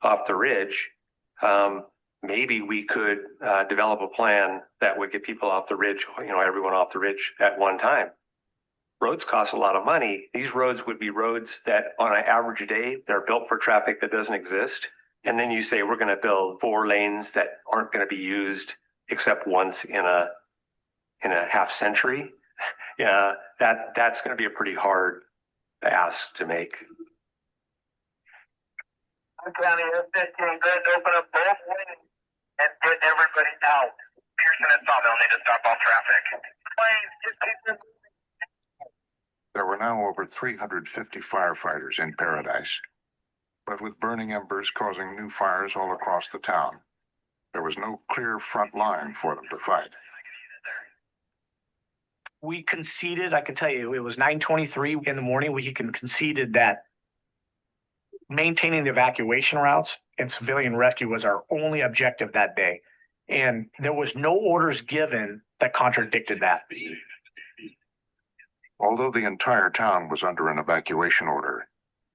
off the ridge, maybe we could develop a plan that would get people off the ridge, everyone off the ridge at one time. Roads cost a lot of money. These roads would be roads that on an average day, they're built for traffic that doesn't exist. And then you say, we're going to build 4 lanes that aren't going to be used except once in a half century. Yeah, that's going to be a pretty hard ask to make. County, it's doing good to open up both lanes and get everybody out. Pearson and Sawmill need to stop all traffic. Please, just keep this. There were now over 350 firefighters in Paradise, but with burning embers causing new fires all across the town, there was no clear front line for them to fight. We conceded, I can tell you, it was 9:23 in the morning. We conceded that maintaining the evacuation routes and civilian rescue was our only objective that day. And there was no orders given that contradicted that. Although the entire town was under an evacuation order,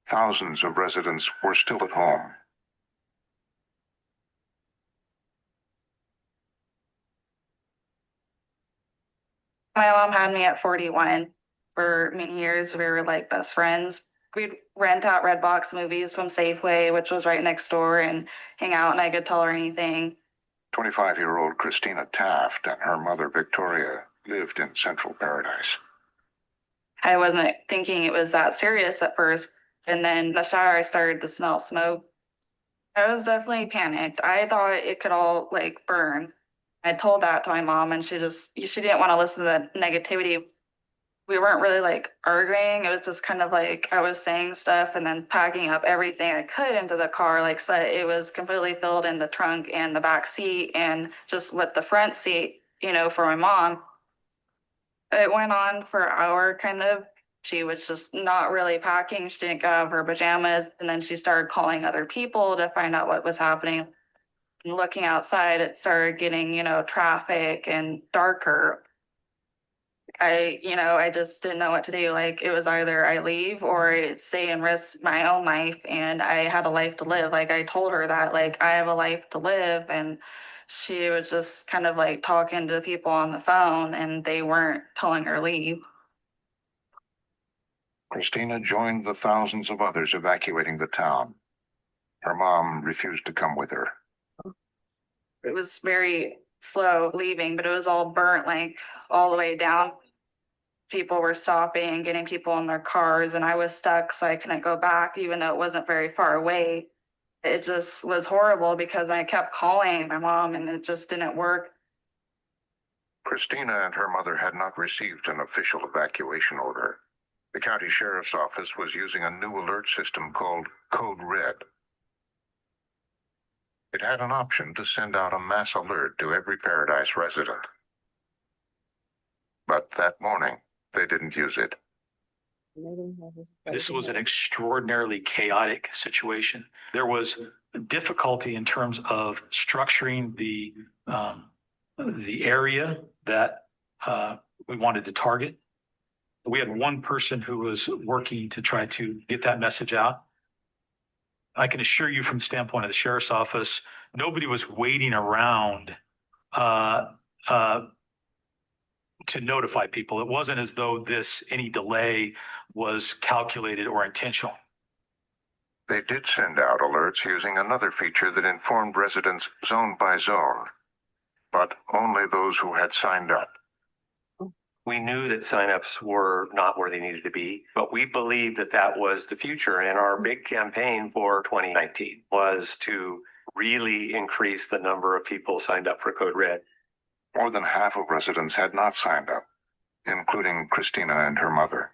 thousands of residents were still at home. My mom had me at 41. For many years, we were like best friends. We'd rent out Redbox movies from Safeway, which was right next door, and hang out, and I could tell her anything. 25-year-old Christina Taft and her mother Victoria lived in Central Paradise. I wasn't thinking it was that serious at first. And then in the shower, I started to smell smoke. I was definitely panicked. I thought it could all like burn. I told that to my mom, and she didn't want to listen to the negativity. We weren't really like arguing. It was just kind of like I was saying stuff and then packing up everything I could into the car, like so it was completely filled in the trunk and the back seat and just with the front seat, for my mom. It went on for an hour kind of. She was just not really packing. She didn't get out of her pajamas. And then she started calling other people to find out what was happening. And looking outside, it started getting, traffic and darker. I just didn't know what to do. Like it was either I leave or I stay and risk my own life. And I had a life to live. Like I told her that, like, I have a life to live. And she was just kind of like talking to people on the phone and they weren't telling her leave. Christina joined the thousands of others evacuating the town. Her mom refused to come with her. It was very slow leaving, but it was all burnt, like all the way down. People were stopping and getting people in their cars, and I was stuck, so I couldn't go back, even though it wasn't very far away. It just was horrible because I kept calling my mom, and it just didn't work. Christina and her mother had not received an official evacuation order. The county sheriff's office was using a new alert system called Code Red. It had an option to send out a mass alert to every Paradise resident. But that morning, they didn't use it. This was an extraordinarily chaotic situation. There was difficulty in terms of structuring the area that we wanted to target. We had one person who was working to try to get that message out. I can assure you from the standpoint of the sheriff's office, nobody was waiting around to notify people. It wasn't as though any delay was calculated or intentional. They did send out alerts using another feature that informed residents zone by zone, but only those who had signed up. We knew that signups were not where they needed to be, but we believed that that was the future. And our big campaign for 2019 was to really increase the number of people signed up for Code Red. More than half of residents had not signed up, including Christina and her mother.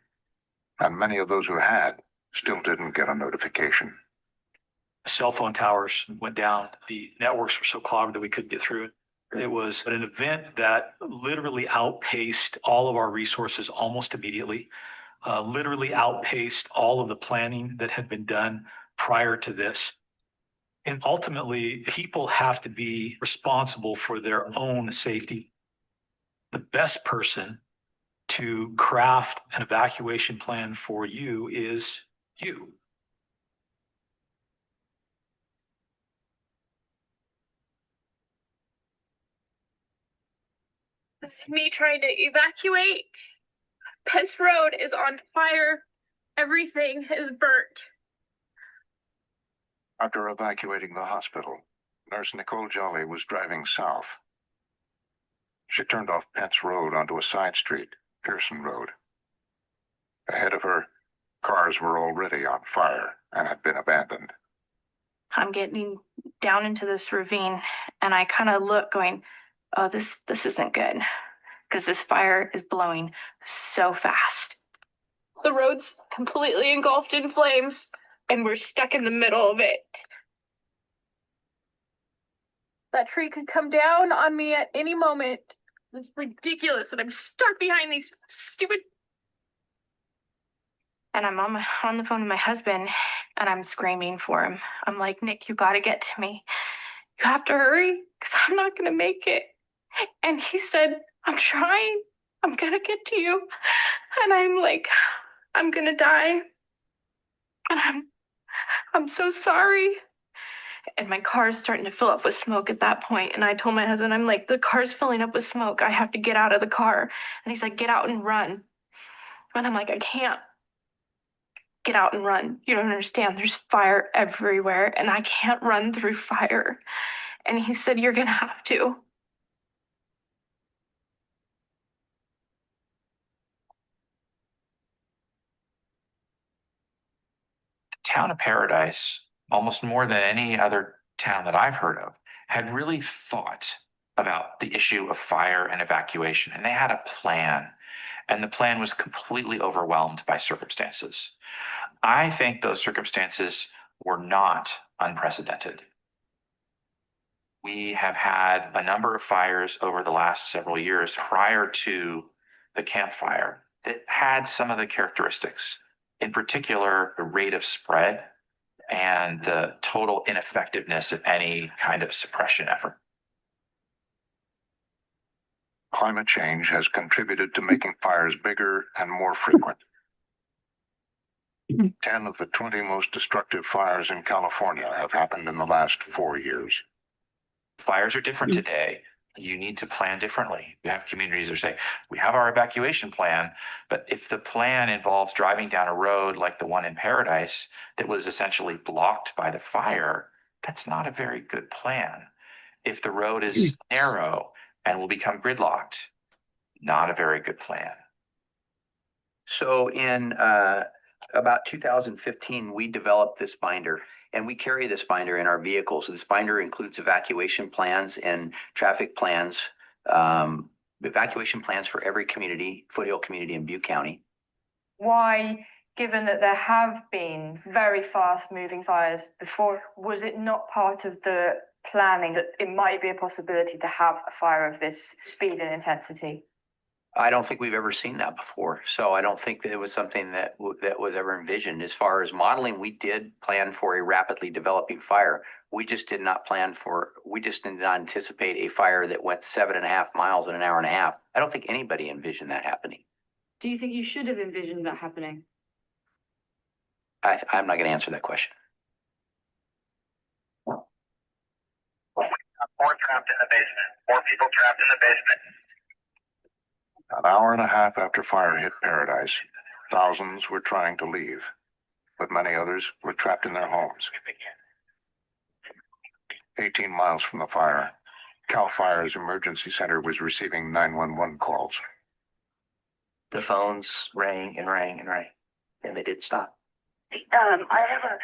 And many of those who had still didn't get a notification. Cell phone towers went down. The networks were so clogged that we couldn't get through it. It was an event that literally outpaced all of our resources almost immediately, literally outpaced all of the planning that had been done prior to this. And ultimately, people have to be responsible for their own safety. The best person to craft an evacuation plan for you is you. This is me trying to evacuate. Pence Road is on fire. Everything is burnt. After evacuating the hospital, Nurse Nicole Jolly was driving south. She turned off Pence Road onto a side street, Pearson Road. Ahead of her, cars were already on fire and had been abandoned. I'm getting down into this ravine, and I kind of look going, oh, this isn't good, because this fire is blowing so fast. The road's completely engulfed in flames, and we're stuck in the middle of it. That tree could come down on me at any moment. It's ridiculous that I'm stuck behind these stupid... And I'm on the phone with my husband, and I'm screaming for him. I'm like, Nick, you got to get to me. You have to hurry because I'm not going to make it. And he said, I'm trying. I'm going to get to you. And I'm like, I'm going to die. And I'm so sorry. And my car is starting to fill up with smoke at that point. And I told my husband, I'm like, the car's filling up with smoke. I have to get out of the car. And he's like, get out and run. And I'm like, I can't get out and run. You don't understand. There's fire everywhere and I can't run through fire. And he said, you're going to have to. Town of Paradise, almost more than any other town that I've heard of, had really thought about the issue of fire and evacuation, and they had a plan, and the plan was completely overwhelmed by circumstances. I think those circumstances were not unprecedented. We have had a number of fires over the last several years prior to the Camp Fire that had some of the characteristics, in particular, the rate of spread and the total ineffectiveness of any kind of suppression effort. Climate change has contributed to making fires bigger and more frequent. 10 of the 20 most destructive fires in California have happened in the last 4 years. Fires are different today. You need to plan differently. You have communities that say, we have our evacuation plan, but if the plan involves driving down a road like the one in Paradise that was essentially blocked by the fire, that's not a very good plan. If the road is narrow and will become gridlocked, not a very good plan. So in about 2015, we developed this binder, and we carry this binder in our vehicles. So this binder includes evacuation plans and traffic plans, evacuation plans for every community, foothill community in Butte County. Why, given that there have been very fast moving fires before, was it not part of the planning that it might be a possibility to have a fire of this speed and intensity? I don't think we've ever seen that before. So I don't think that it was something that was ever envisioned. As far as modeling, we did plan for a rapidly developing fire. We just did not anticipate a fire that went 7.5 miles in an hour and a half. I don't think anybody envisioned that happening. Do you think you should have envisioned that happening? I'm not going to answer that question. More trapped in the basement. More people trapped in the basement. An hour and a half after fire hit Paradise, thousands were trying to leave, but many others were trapped in their homes. 18 miles from the fire, CAL FIRE's emergency center was receiving 911 calls. The phones rang and rang and rang, and they didn't stop. I have a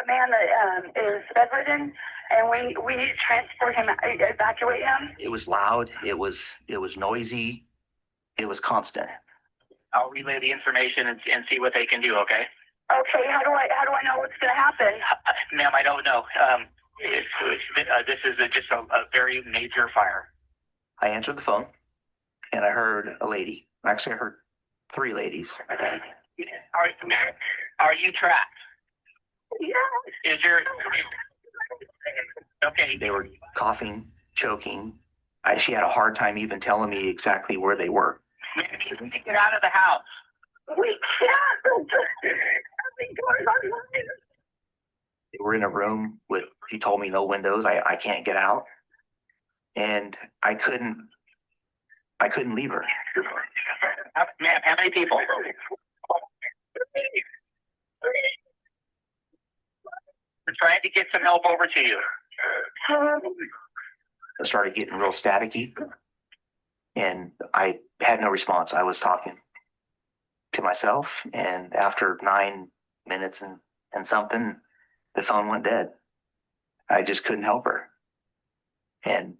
man that is bedridden, and we need to transport him, evacuate him. It was loud. It was noisy. It was constant. I'll relay the information and see what they can do. Okay. Okay. How do I know what's going to happen? Ma'am, I don't know. This is just a very major fire. I answered the phone, and I heard a lady. Actually, I heard 3 ladies. Are you trapped? Yeah. Is your okay? They were coughing, choking. She had a hard time even telling me exactly where they were. Get out of the house. We can't. They were in a room with, he told me, no windows. I can't get out. And I couldn't leave her. Ma'am, how many people? We're trying to get some help over to you. I started getting real staticky, and I had no response. I was talking to myself, and after 9 minutes and something, the phone went dead. I just couldn't help her. And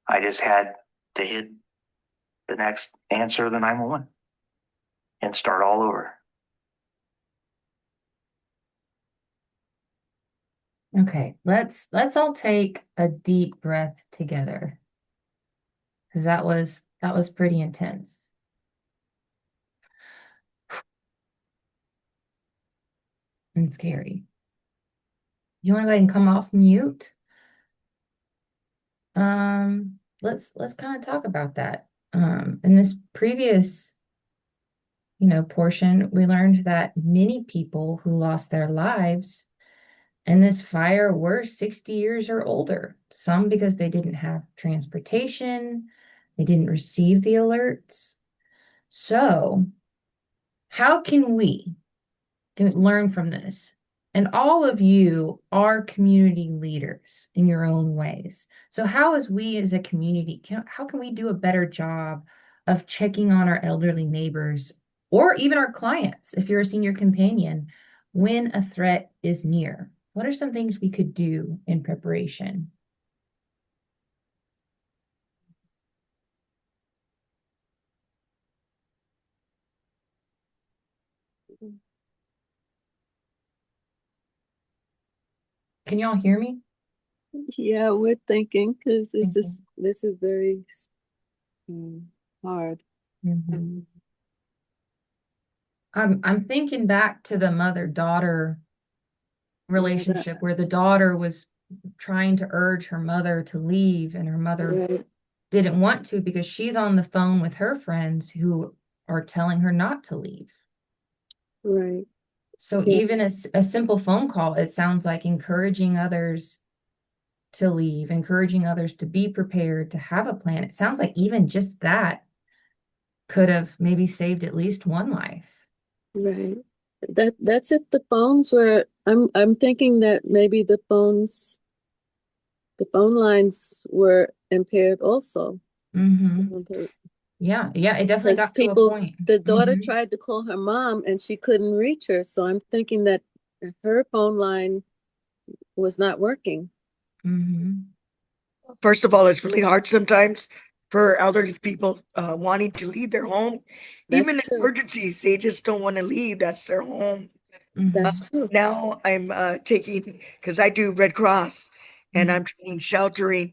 I just had to hit the next answer, the 911, and start all over. Okay, let's all take a deep breath together, because that was pretty intense. And scary. You want to go ahead and come off mute? Let's kind of talk about that. In this previous, portion, we learned that many people who lost their lives in this fire were 60 years or older. Some because they didn't have transportation, they didn't receive the alerts. So, how can we learn from this? And all of you are community leaders in your own ways. So how as we as a community, how can we do a better job of checking on our elderly neighbors or even our clients, if you're a senior companion, when a threat is near? What are some things we could do in preparation? Can y'all hear me? Yeah, we're thinking because this is very hard. I'm thinking back to the mother-daughter relationship where the daughter was trying to urge her mother to leave, and her mother didn't want to because she's on the phone with her friends who are telling her not to leave. Right. So even a simple phone call, it sounds like encouraging others to leave, encouraging others to be prepared, to have a plan. It sounds like even just that could have maybe saved at least one life. Right. That's it. The phones were, I'm thinking that maybe the phone lines were impaired also. Yeah, it definitely got to a point. The daughter tried to call her mom and she couldn't reach her. So I'm thinking that her phone line was not working. First of all, it's really hard sometimes for elderly people wanting to leave their home. Even in emergencies, they just don't want to leave. That's their home. That's true. Now I'm taking, because I do Red Cross, and I'm taking sheltering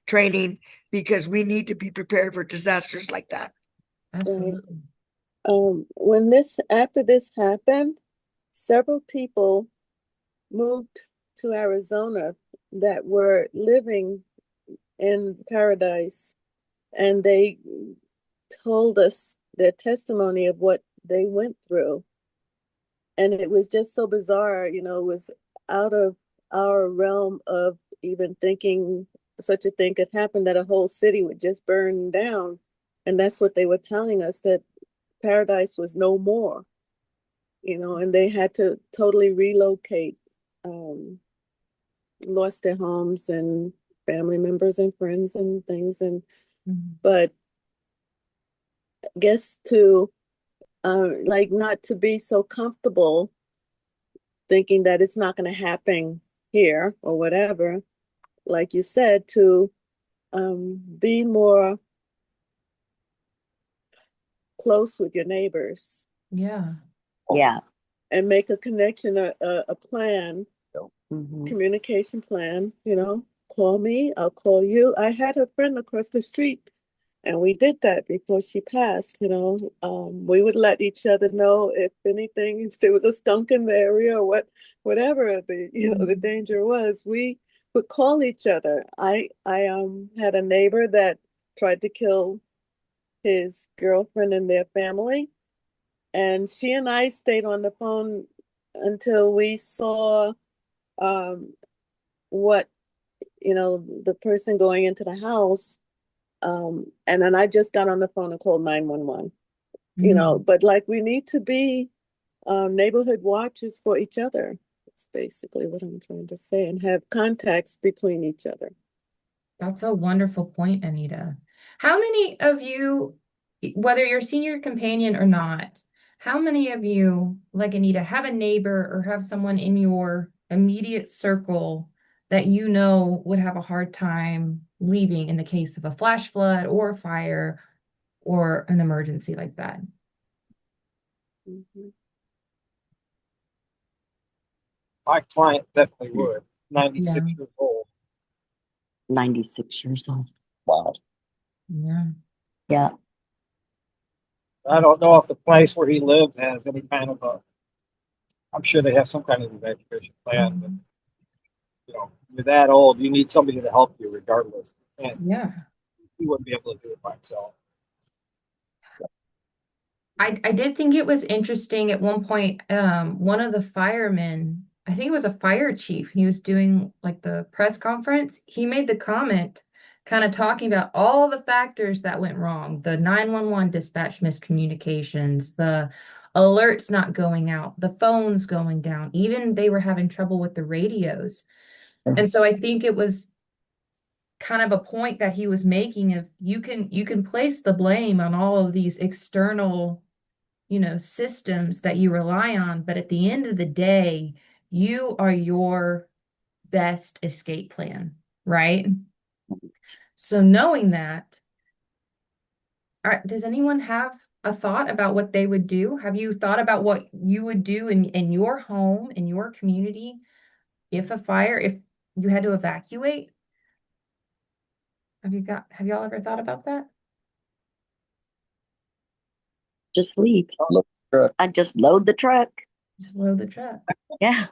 training because we need to be prepared for disasters like that. Absolutely. After this happened, several people moved to Arizona that were living in Paradise, and they told us their testimony of what they went through. And it was just so bizarre, it was out of our realm of even thinking such a thing could happen, that a whole city would just burn down. And that's what they were telling us, that Paradise was no more, and they had to totally relocate, lost their homes and family members and friends and things. But I guess to not to be so comfortable thinking that it's not going to happen here or whatever, like you said, to be more close with your neighbors. Yeah. And make a connection, a plan, communication plan, call me, I'll call you. I had a friend across the street, and we did that before she passed. We would let each other know if anything, if there was a stunk in the area or whatever the danger was. We would call each other. I had a neighbor that tried to kill his girlfriend and their family, and she and I stayed on the phone until we saw what the person going into the house. And then I just got on the phone and called 911. But we need to be neighborhood watchers for each other. That's basically what I'm trying to say, and have contacts between each other. That's a wonderful point, Anita. How many of you, whether you're a senior companion or not, how many of you, like Anita, have a neighbor or have someone in your immediate circle that would have a hard time leaving in the case of a flash flood or a fire or an emergency like that? My client definitely would. 96 years old. 96 years old. Wow. Yeah. I don't know if the place where he lives has any kind of I'm sure they have some kind of evacuation plan, but you know, you're that old, you need somebody to help you regardless. And Yeah. he wouldn't be able to do it by himself. I did think it was interesting at one point, one of the firemen, I think it was a fire chief, he was doing like the press conference. He made the comment kind of talking about all the factors that went wrong, the 911 dispatch miscommunications, the alerts not going out, the phones going down, even they were having trouble with the radios. And so I think it was kind of a point that he was making of you can place the blame on all of these external, you know, systems that you rely on, but at the end of the day, you are your best escape plan, right? So knowing that, does anyone have a thought about what they would do? Have you thought about what you would do in your home, in your community, if you had to evacuate? Have y'all ever thought about that? Just leave. I just load the truck. Just load the truck. Yeah.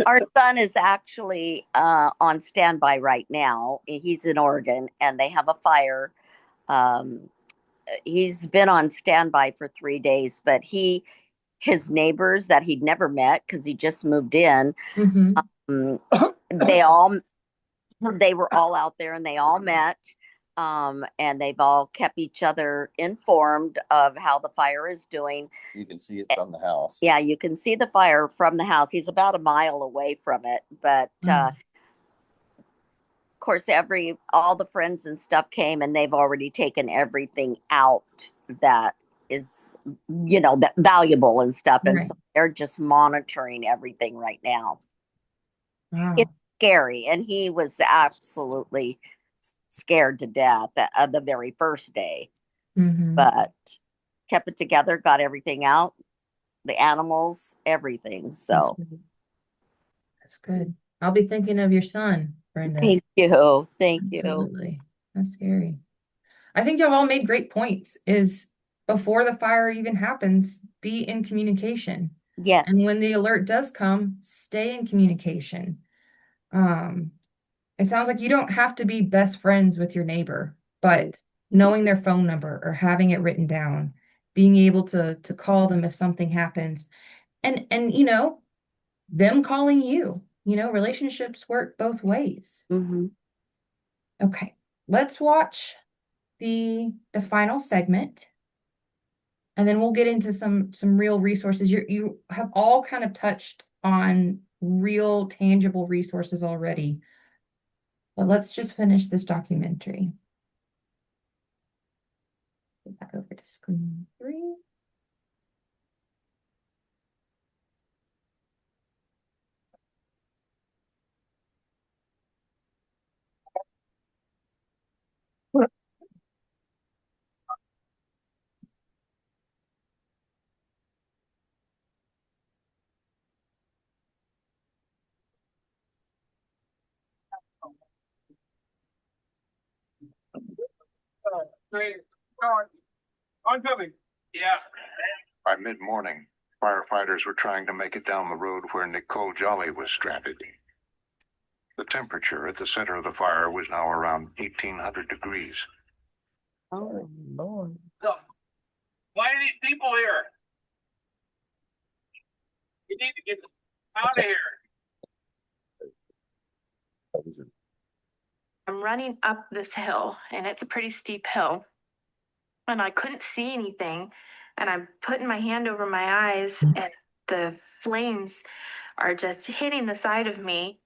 Our son is actually on standby right now. He's in Oregon and they have a fire. He's been on standby for 3 days, but his neighbors that he'd never met because he just moved in, they were all out there and they all met. And they've all kept each other informed of how the fire is doing. You can see it from the house. Yeah, you can see the fire from the house. He's about a mile away from it, but of course, all the friends and stuff came, and they've already taken everything out that is, you know, that valuable and stuff, and so they're just monitoring everything right now. Wow. It's scary, and he was absolutely scared to death the very first day, but kept it together, got everything out, the animals, everything. So that's good. I'll be thinking of your son, Brenda. Thank you. Absolutely. That's scary. I think y'all all made great points. Is before the fire even happens, be in communication. Yes. And when the alert does come, stay in communication. It sounds like you don't have to be best friends with your neighbor, but knowing their phone number or having it written down, being able to call them if something happens, and you know, them calling you, you know, relationships work both ways. Okay, let's watch the final segment, and then we'll get into some real resources. You have all kind of touched on real tangible resources already. But let's just finish this documentary. Get back over to screen 3. I'm coming. Yeah. By mid-morning, firefighters were trying to make it down the road where Nicole Jolly was stranded. The temperature at the center of the fire was now around 1,800 degrees. Oh, Lord. Why are these people here? You need to get them out of here. I'm running up this hill, and it's a pretty steep hill, and I couldn't see anything, and I'm putting my hand over my eyes, and the flames are just hitting the side of me.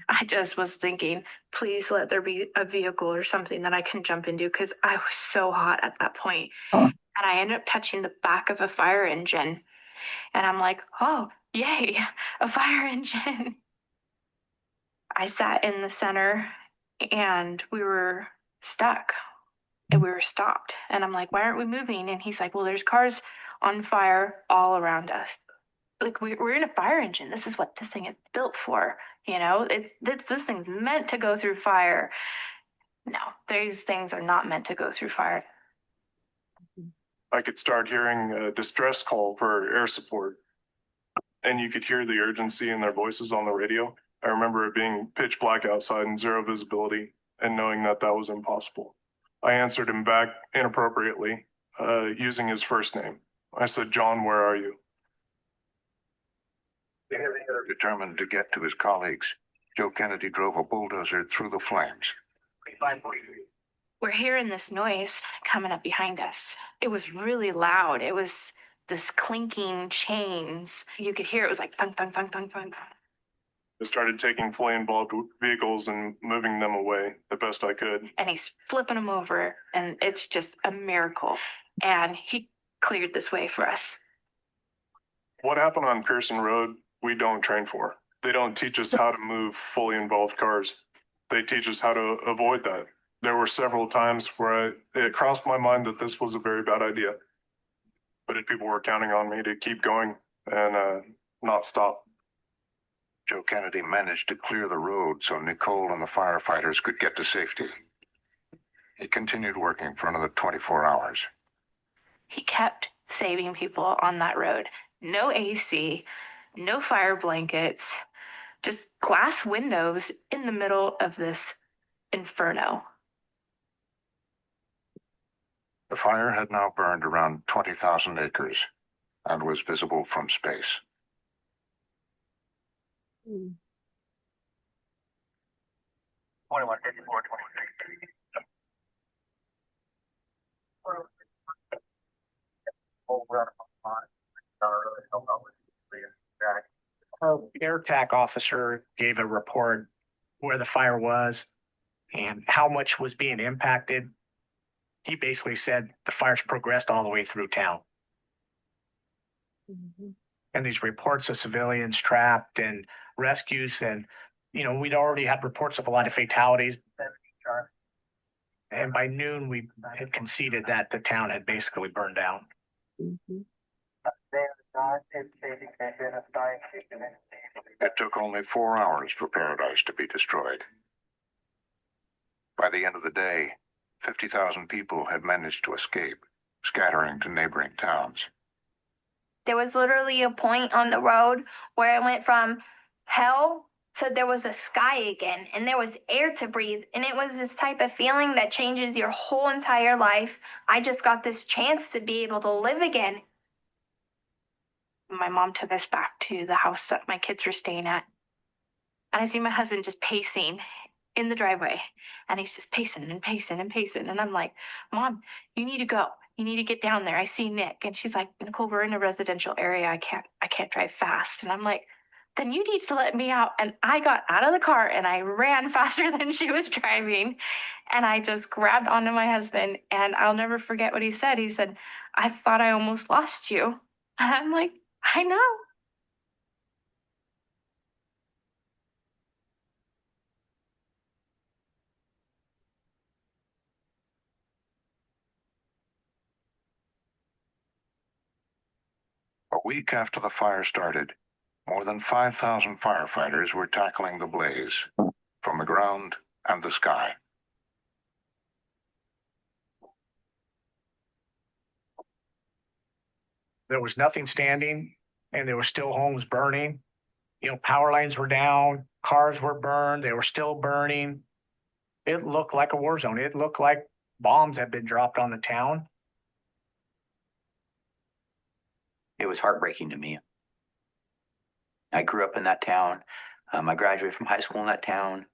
I just was thinking, please let there be a vehicle or something that I can jump into, because I was so hot at that point. And I ended up touching the back of a fire engine, and I'm like, oh, yay, a fire engine. I sat in the center and we were stuck and we were stopped. And I'm like, why aren't we moving? And he's like, well, there's cars on fire all around us. Like, we're in a fire engine. This is what this thing is built for. You know, this thing's meant to go through fire. No, these things are not meant to go through fire. I could start hearing a distress call for air support. and you could hear the urgency in their voices on the radio. I remember it being pitch black outside and zero visibility, and knowing that that was impossible. I answered him back inappropriately, using his first name. I said, "John, where are you?" Determined to get to his colleagues, Joe Kennedy drove a bulldozer through the flames. We're hearing this noise coming up behind us. It was really loud. It was this clinking chains. You could hear it was like thunk, thunk, thunk, thunk, thunk. I started taking fully involved vehicles and moving them away the best I could. And he's flipping them over, and it's just a miracle. And he cleared this way for us. What happened on Pearson Road, we don't train for. They don't teach us how to move fully involved cars. They teach us how to avoid that. There were several times where it crossed my mind that this was a very bad idea. But people were counting on me to keep going and not stop. Joe Kennedy managed to clear the road so Nicole and the firefighters could get to safety. He continued working for another 24 hours. He kept saving people on that road. No AC, no fire blankets, just glass windows in the middle of this inferno. The fire had now burned around 20,000 acres and was visible from space. Mm. 2154, 23. Our air TAC officer gave a report where the fire was and how much was being impacted. He basically said the fire's progressed all the way through town. Mhm. And these reports of civilians trapped and rescues, and we'd already had reports of a lot of fatalities. And by noon, we had conceded that the town had basically burned down. Mhm. It took only 4 hours for Paradise to be destroyed. By the end of the day, 50,000 people had managed to escape, scattering to neighboring towns. There was literally a point on the road where it went from hell to there was a sky again, and there was air to breathe. And it was this type of feeling that changes your whole entire life. I just got this chance to be able to live again. My mom took us back to the house that my kids were staying at. And I see my husband just pacing in the driveway. And he's just pacing and pacing and pacing. And I'm like, Mom, you need to go. You need to get down there. I see Nick. And she's like, Nicole, we're in a residential area. I can't drive fast. And I'm like, then you need to let me out. And I got out of the car and I ran faster than she was driving. And I just grabbed onto my husband. And I'll never forget what he said. He said, I thought I almost lost you. And I'm like, I know. A week after the fire started, more than 5,000 firefighters were tackling the blaze from the ground and the sky. There was nothing standing, and there were still homes burning. Power lines were down, cars were burned, they were still burning. It looked like a war zone. It looked like bombs had been dropped on the town. It was heartbreaking to me. I grew up in that town. I graduated from high school in that town.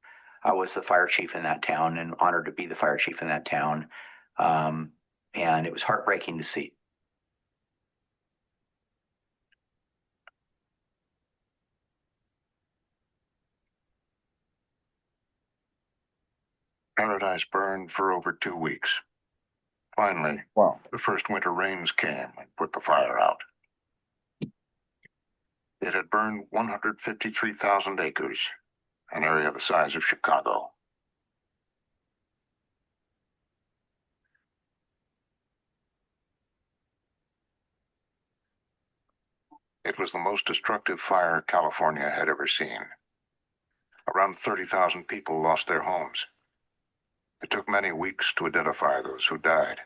I was the fire chief in that town and honored to be the fire chief in that town. And it was heartbreaking to see. Paradise burned for over 2 weeks. Finally, the first winter rains came and put the fire out. It had burned 153,000 acres, an area the size of Chicago. It was the most destructive fire California had ever seen. Around 30,000 people lost their homes. It took many weeks to identify those who died.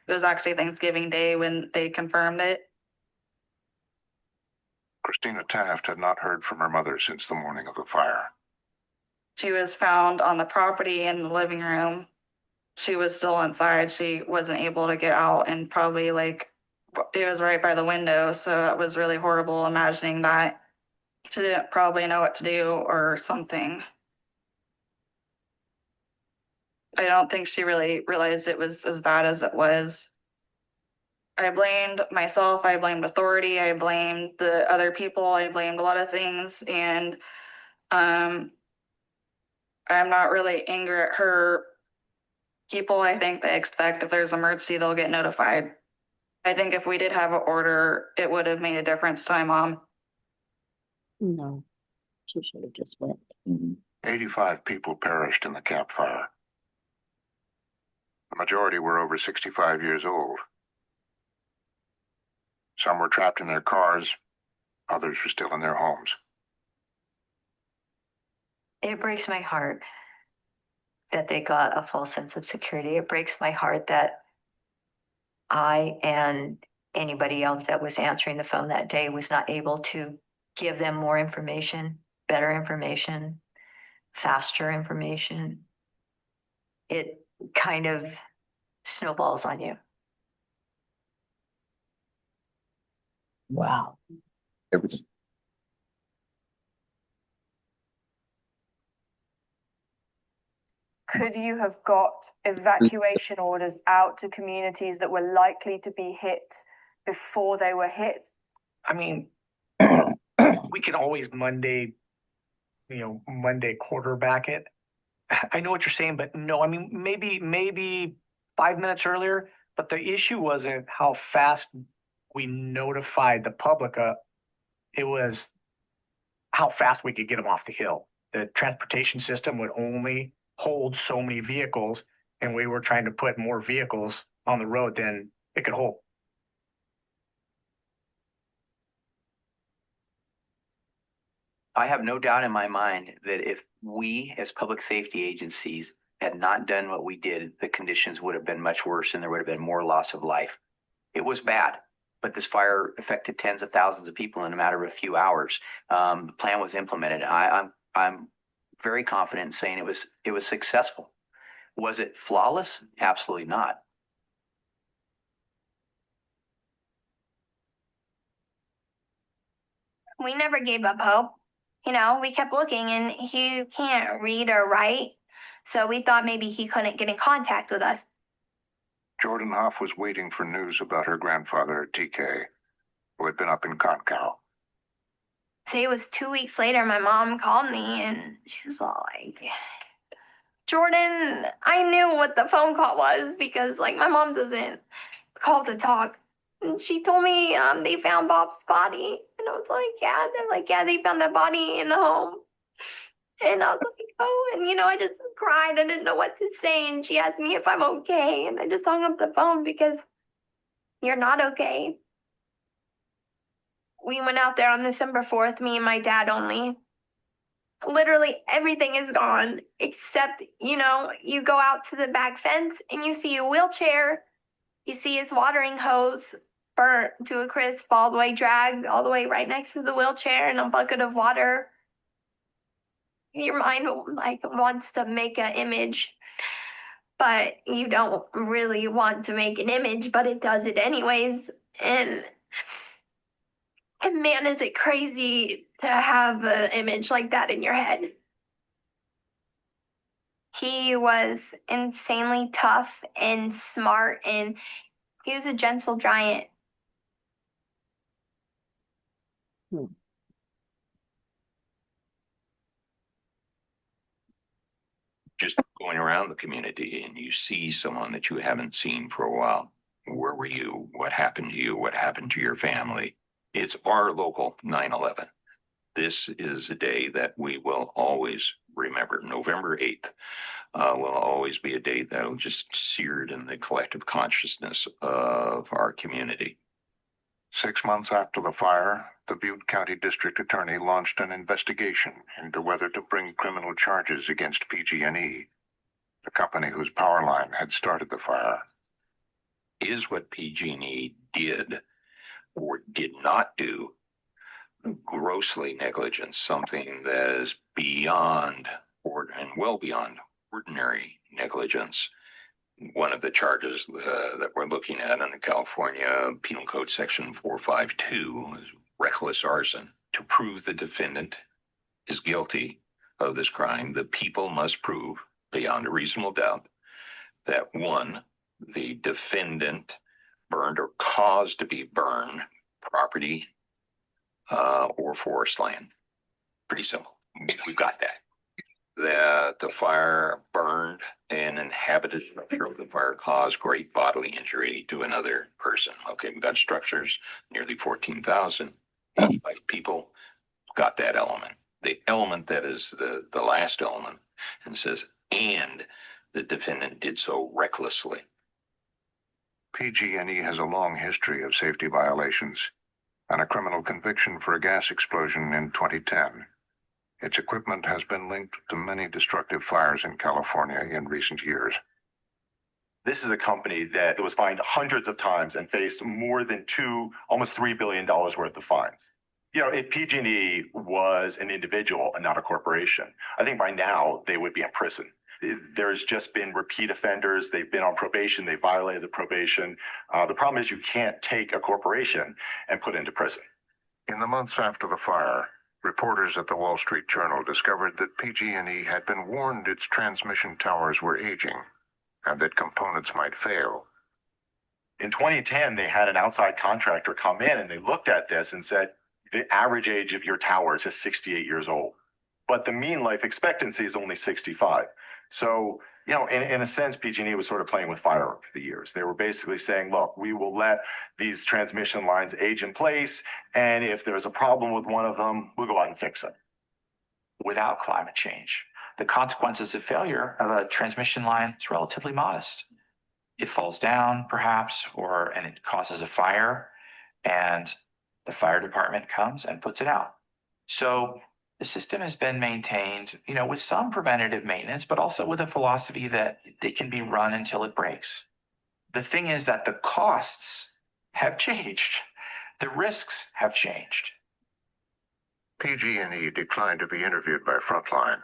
It was actually Thanksgiving Day when they confirmed it. Christina Taft had not heard from her mother since the morning of the fire. She was found on the property in the living room. She was still inside. She wasn't able to get out, and probably like it was right by the window. So it was really horrible imagining that. She didn't probably know what to do or something. I don't think she really realized it was as bad as it was. I blamed myself. I blamed authority. I blamed the other people. I blamed a lot of things. And I'm not really angry at her. People, I think they expect if there's an emergency, they'll get notified. I think if we did have an order, it would have made a difference to my mom. No, she should have just went. 85 people perished in the Camp Fire. The majority were over 65 years old. Some were trapped in their cars, others were still in their homes. It breaks my heart that they got a false sense of security. It breaks my heart that I and anybody else that was answering the phone that day was not able to give them more information, better information, faster information. It kind of snowballs on you. Wow. It was Could you have got evacuation orders out to communities that were likely to be hit before they were hit? I mean, we can always Monday quarterback it. I know what you're saying, but no, I mean, maybe 5 minutes earlier, but the issue wasn't how fast we notified the public. It was how fast we could get them off the hill. The transportation system would only hold so many vehicles, and we were trying to put more vehicles on the road than it could hold. I have no doubt in my mind that if we as public safety agencies had not done what we did, the conditions would have been much worse and there would have been more loss of life. It was bad, but this fire affected tens of thousands of people in a matter of a few hours. The plan was implemented. I'm very confident in saying it was successful. Was it flawless? Absolutely not. We never gave up hope. We kept looking, and he can't read or write. So we thought maybe he couldn't get in contact with us. Jordan Hoff was waiting for news about her grandfather, TK, who had been up in Concal. Say it was 2 weeks later, my mom called me, and she was all like, Jordan, I knew what the phone call was because, my mom doesn't call to talk. And she told me they found Bob's body. And I was like, yeah. They're like, yeah, they found the body in the home. And I was like, oh, and I just cried. I didn't know what to say. And she asked me if I'm okay. And I just hung up the phone because you're not okay. We went out there on December 4th, me and my dad only. Literally everything is gone except, you go out to the back fence and you see a wheelchair. You see his watering hose burnt to a crisp, all the way dragged, all the way right next to the wheelchair, and a bucket of water. Your mind wants to make an image, but you don't really want to make an image, but it does it anyways. And man, is it crazy to have an image like that in your head. He was insanely tough and smart, and he was a gentle giant. Just going around the community and you see someone that you haven't seen for a while. Where were you? What happened to you? What happened to your family? It's our local 9/11. This is a day that we will always remember. November 8th will always be a date that'll just seared in the collective consciousness of our community. 6 months after the fire, the Butte County District Attorney launched an investigation into whether to bring criminal charges against PG&E, the company whose power line had started the fire. Is what PG&E did or did not do grossly negligent, something that is beyond and well beyond ordinary negligence? One of the charges that we're looking at in the California Penal Code Section 452 is reckless arson. To prove the defendant is guilty of this crime, the people must prove beyond a reasonable doubt that one, the defendant burned or caused to be burned property or forest land. Pretty simple. We've got that. That the fire burned an inhabited structure, the fire caused great bodily injury to another person. Okay, we've got structures, nearly 14,000, 85 people, got that element. The element that is the last element, and says, and the defendant did so recklessly. PG&E has a long history of safety violations and a criminal conviction for a gas explosion in 2010. Its equipment has been linked to many destructive fires in California in recent years. This is a company that was fined hundreds of times and faced more than almost $3 billion worth of fines. You know, if PG&E was an individual and not a corporation, I think by now they would be in prison. There's just been repeat offenders. They've been on probation. They violated the probation. The problem is you can't take a corporation and put it into prison. In the months after the fire, reporters at the Wall Street Journal discovered that PG&E had been warned its transmission towers were aging and that components might fail. In 2010, they had an outside contractor come in and they looked at this and said, the average age of your towers is 68 years old, but the mean life expectancy is only 65. So, you know, in a sense, PG&E was sort of playing with fire over the years. They were basically saying, look, we will let these transmission lines age in place, and if there's a problem with one of them, we'll go out and fix it. Without climate change, the consequences of failure of a transmission line is relatively modest. It falls down, perhaps, and it causes a fire, and the fire department comes and puts it out. So the system has been maintained, you know, with some preventative maintenance, but also with a philosophy that it can be run until it breaks. The thing is that the costs have changed. The risks have changed. PG&E declined to be interviewed by Frontline,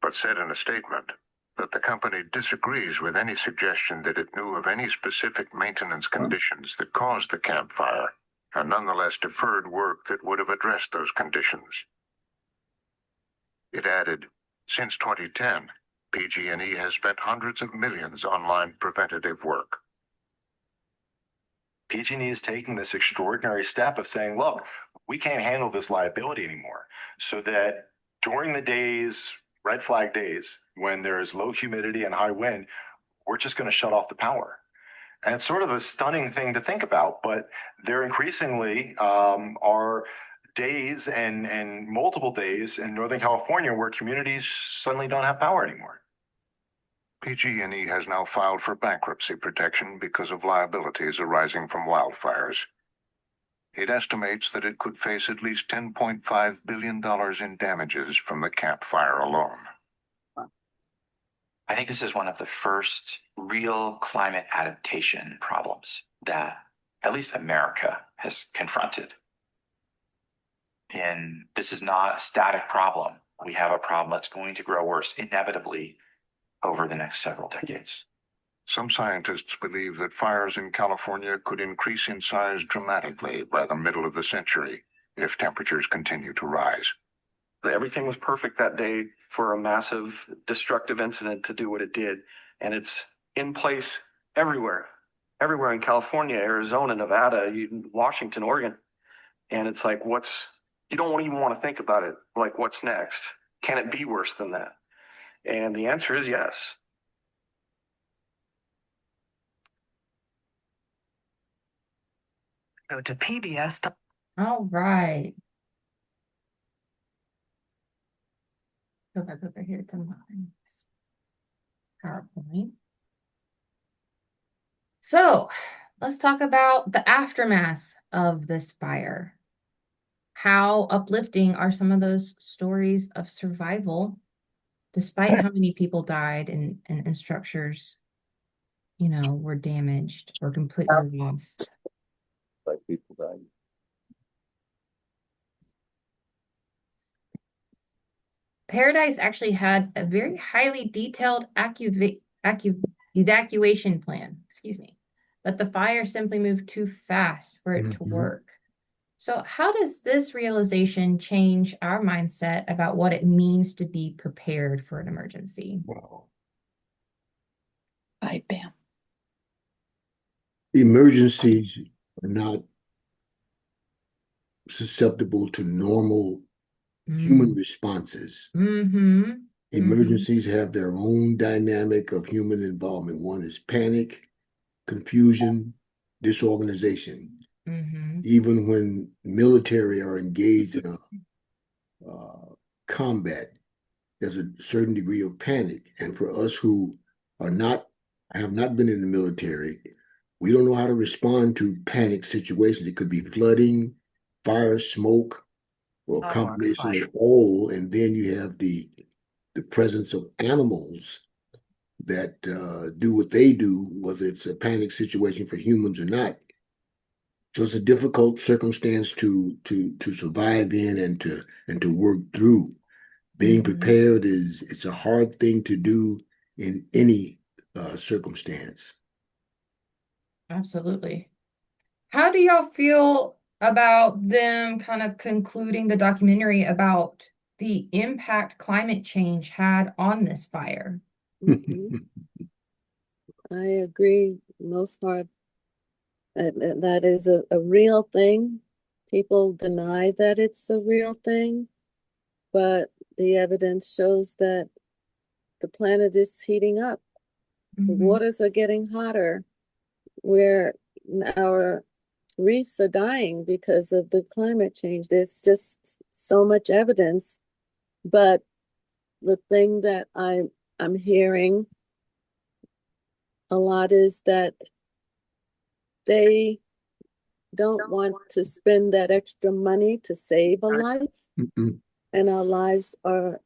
but said in a statement that the company disagrees with any suggestion that it knew of any specific maintenance conditions that caused the camp fire, and nonetheless deferred work that would have addressed those conditions. It added, since 2010, PG&E has spent hundreds of millions on line preventative work. PG&E is taking this extraordinary step of saying, look, we can't handle this liability anymore. So that during the days, red flag days, when there is low humidity and high wind, we're just going to shut off the power. And it's sort of a stunning thing to think about, but there increasingly are days and multiple days in Northern California where communities suddenly don't have power anymore. PG&E has now filed for bankruptcy protection because of liabilities arising from wildfires. It estimates that it could face at least $10.5 billion in damages from the camp fire alone. I think this is one of the first real climate adaptation problems that at least America has confronted. And this is not a static problem. We have a problem that's going to grow worse inevitably over the next several decades. Some scientists believe that fires in California could increase in size dramatically by the middle of the century if temperatures continue to rise. Everything was perfect that day for a massive destructive incident to do what it did. And it's in place everywhere in California, Arizona, Nevada, Washington, Oregon. And it's like, you don't even want to think about it. Like, what's next? Can it be worse than that? And the answer is yes. Go to PBS. All right. Go back over here to my PowerPoint. So let's talk about the aftermath of this fire. How uplifting are some of those stories of survival, despite how many people died and structures were damaged or completely lost. Like people dying. Paradise actually had a very highly detailed evacuation plan, excuse me, but the fire simply moved too fast for it to work. So how does this realization change our mindset about what it means to be prepared for an emergency? Wow. Hi, Bam. Emergencies are not susceptible to normal human responses. Emergencies have their own dynamic of human involvement. One is panic, confusion, disorganization. Even when military are engaged in a combat, there's a certain degree of panic. And for us who have not been in the military, we don't know how to respond to panic situations. It could be flooding, fire, smoke, or a combination of all. And then you have the presence of animals that do what they do, whether it's a panic situation for humans or not. So it's a difficult circumstance to survive in and to work through. Being prepared it's a hard thing to do in any circumstance. Absolutely. How do y'all feel about them kind of concluding the documentary about the impact climate change had on this fire? I agree most part. That is a real thing. People deny that it's a real thing, but the evidence shows that the planet is heating up. The waters are getting hotter, where our reefs are dying because of the climate change. There's just so much evidence. But the thing that I'm hearing a lot is that they don't want to spend that extra money to save a life, and our lives are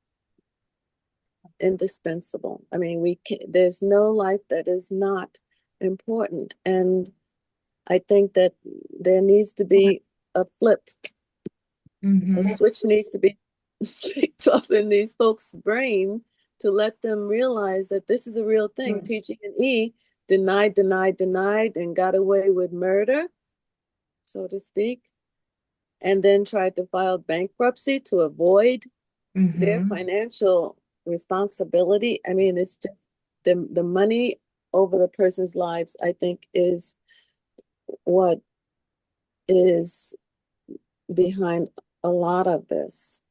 indispensable. I mean, there's no life that is not important, and I think that there needs to be a flip. A switch needs to be picked up in these folks' brain to let them realize that this is a real thing. PG&E denied, and got away with murder, so to speak, and then tried to file bankruptcy to avoid their financial responsibility. I mean, it's just the money over the person's lives, I think, is what is behind a lot of this.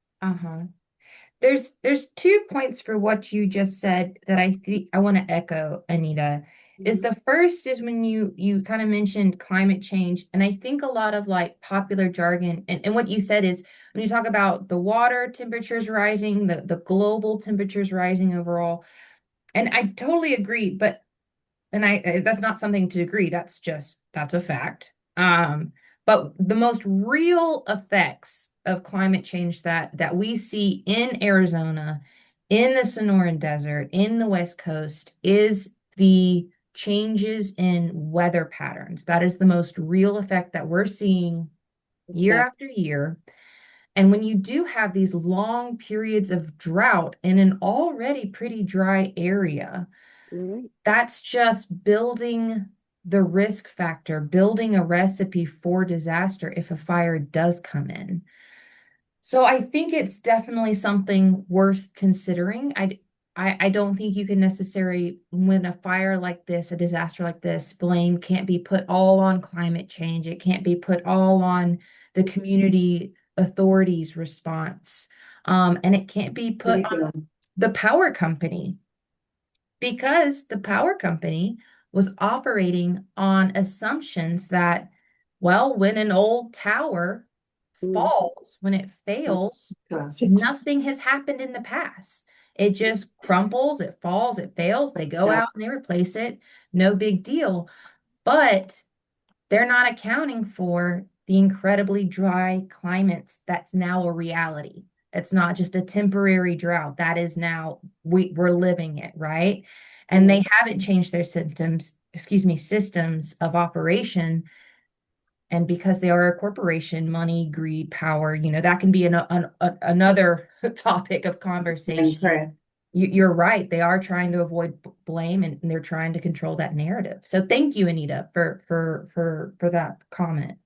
There's 2 points for what you just said that I think I want to echo, Anita. Is the first is when you kind of mentioned climate change, and I think a lot of like popular jargon and what you said is when you talk about the water temperatures rising, the global temperatures rising overall, and I totally agree, but that's not something to agree, that's a fact. But the most real effects of climate change that we see in Arizona, in the Sonoran Desert, in the West Coast, is the changes in weather patterns. That is the most real effect that we're seeing year after year. And when you do have these long periods of drought in an already pretty dry area, that's just building the risk factor, building a recipe for disaster if a fire does come in. So I think it's definitely something worth considering. I don't think you can necessarily, when a fire like this, a disaster like this, blame can't be put all on climate change. It can't be put all on the community authorities' response. And it can't be put on the power company, because the power company was operating on assumptions that, well, when an old tower falls, when it fails, nothing has happened in the past. It just crumples, it falls, it fails. They go out and they replace it. No big deal. But they're not accounting for the incredibly dry climates that's now a reality. It's not just a temporary drought. That is now we're living it, right? And they haven't changed their systems of operation. And because they are a corporation, money, greed, power, that can be another topic of conversation. You're right. They are trying to avoid blame, and they're trying to control that narrative. So thank you, Anita, for that comment.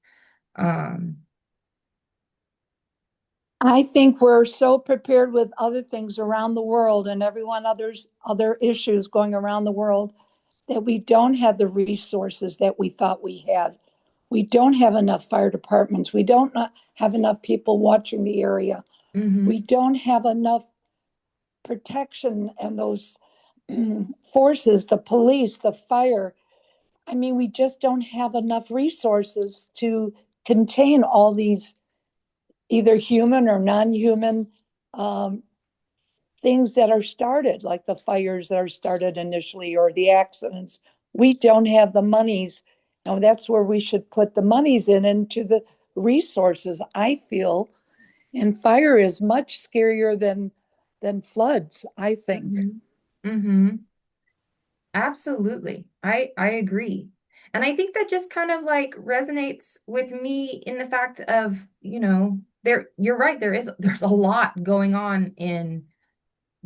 I think we're so prepared with other things around the world and other issues going around the world that we don't have the resources that we thought we had. We don't have enough fire departments. We don't have enough people watching the area. We don't have enough protection and those forces, the police, the fire. I mean, we just don't have enough resources to contain all these either human or non-human things that are started, like the fires that are started initially or the accidents. We don't have the monies. Now that's where we should put the monies into the resources, I feel. And fire is much scarier than floods, I think. Absolutely. I agree. And I think that just kind of like resonates with me in the fact of, you're right, there's a lot going on in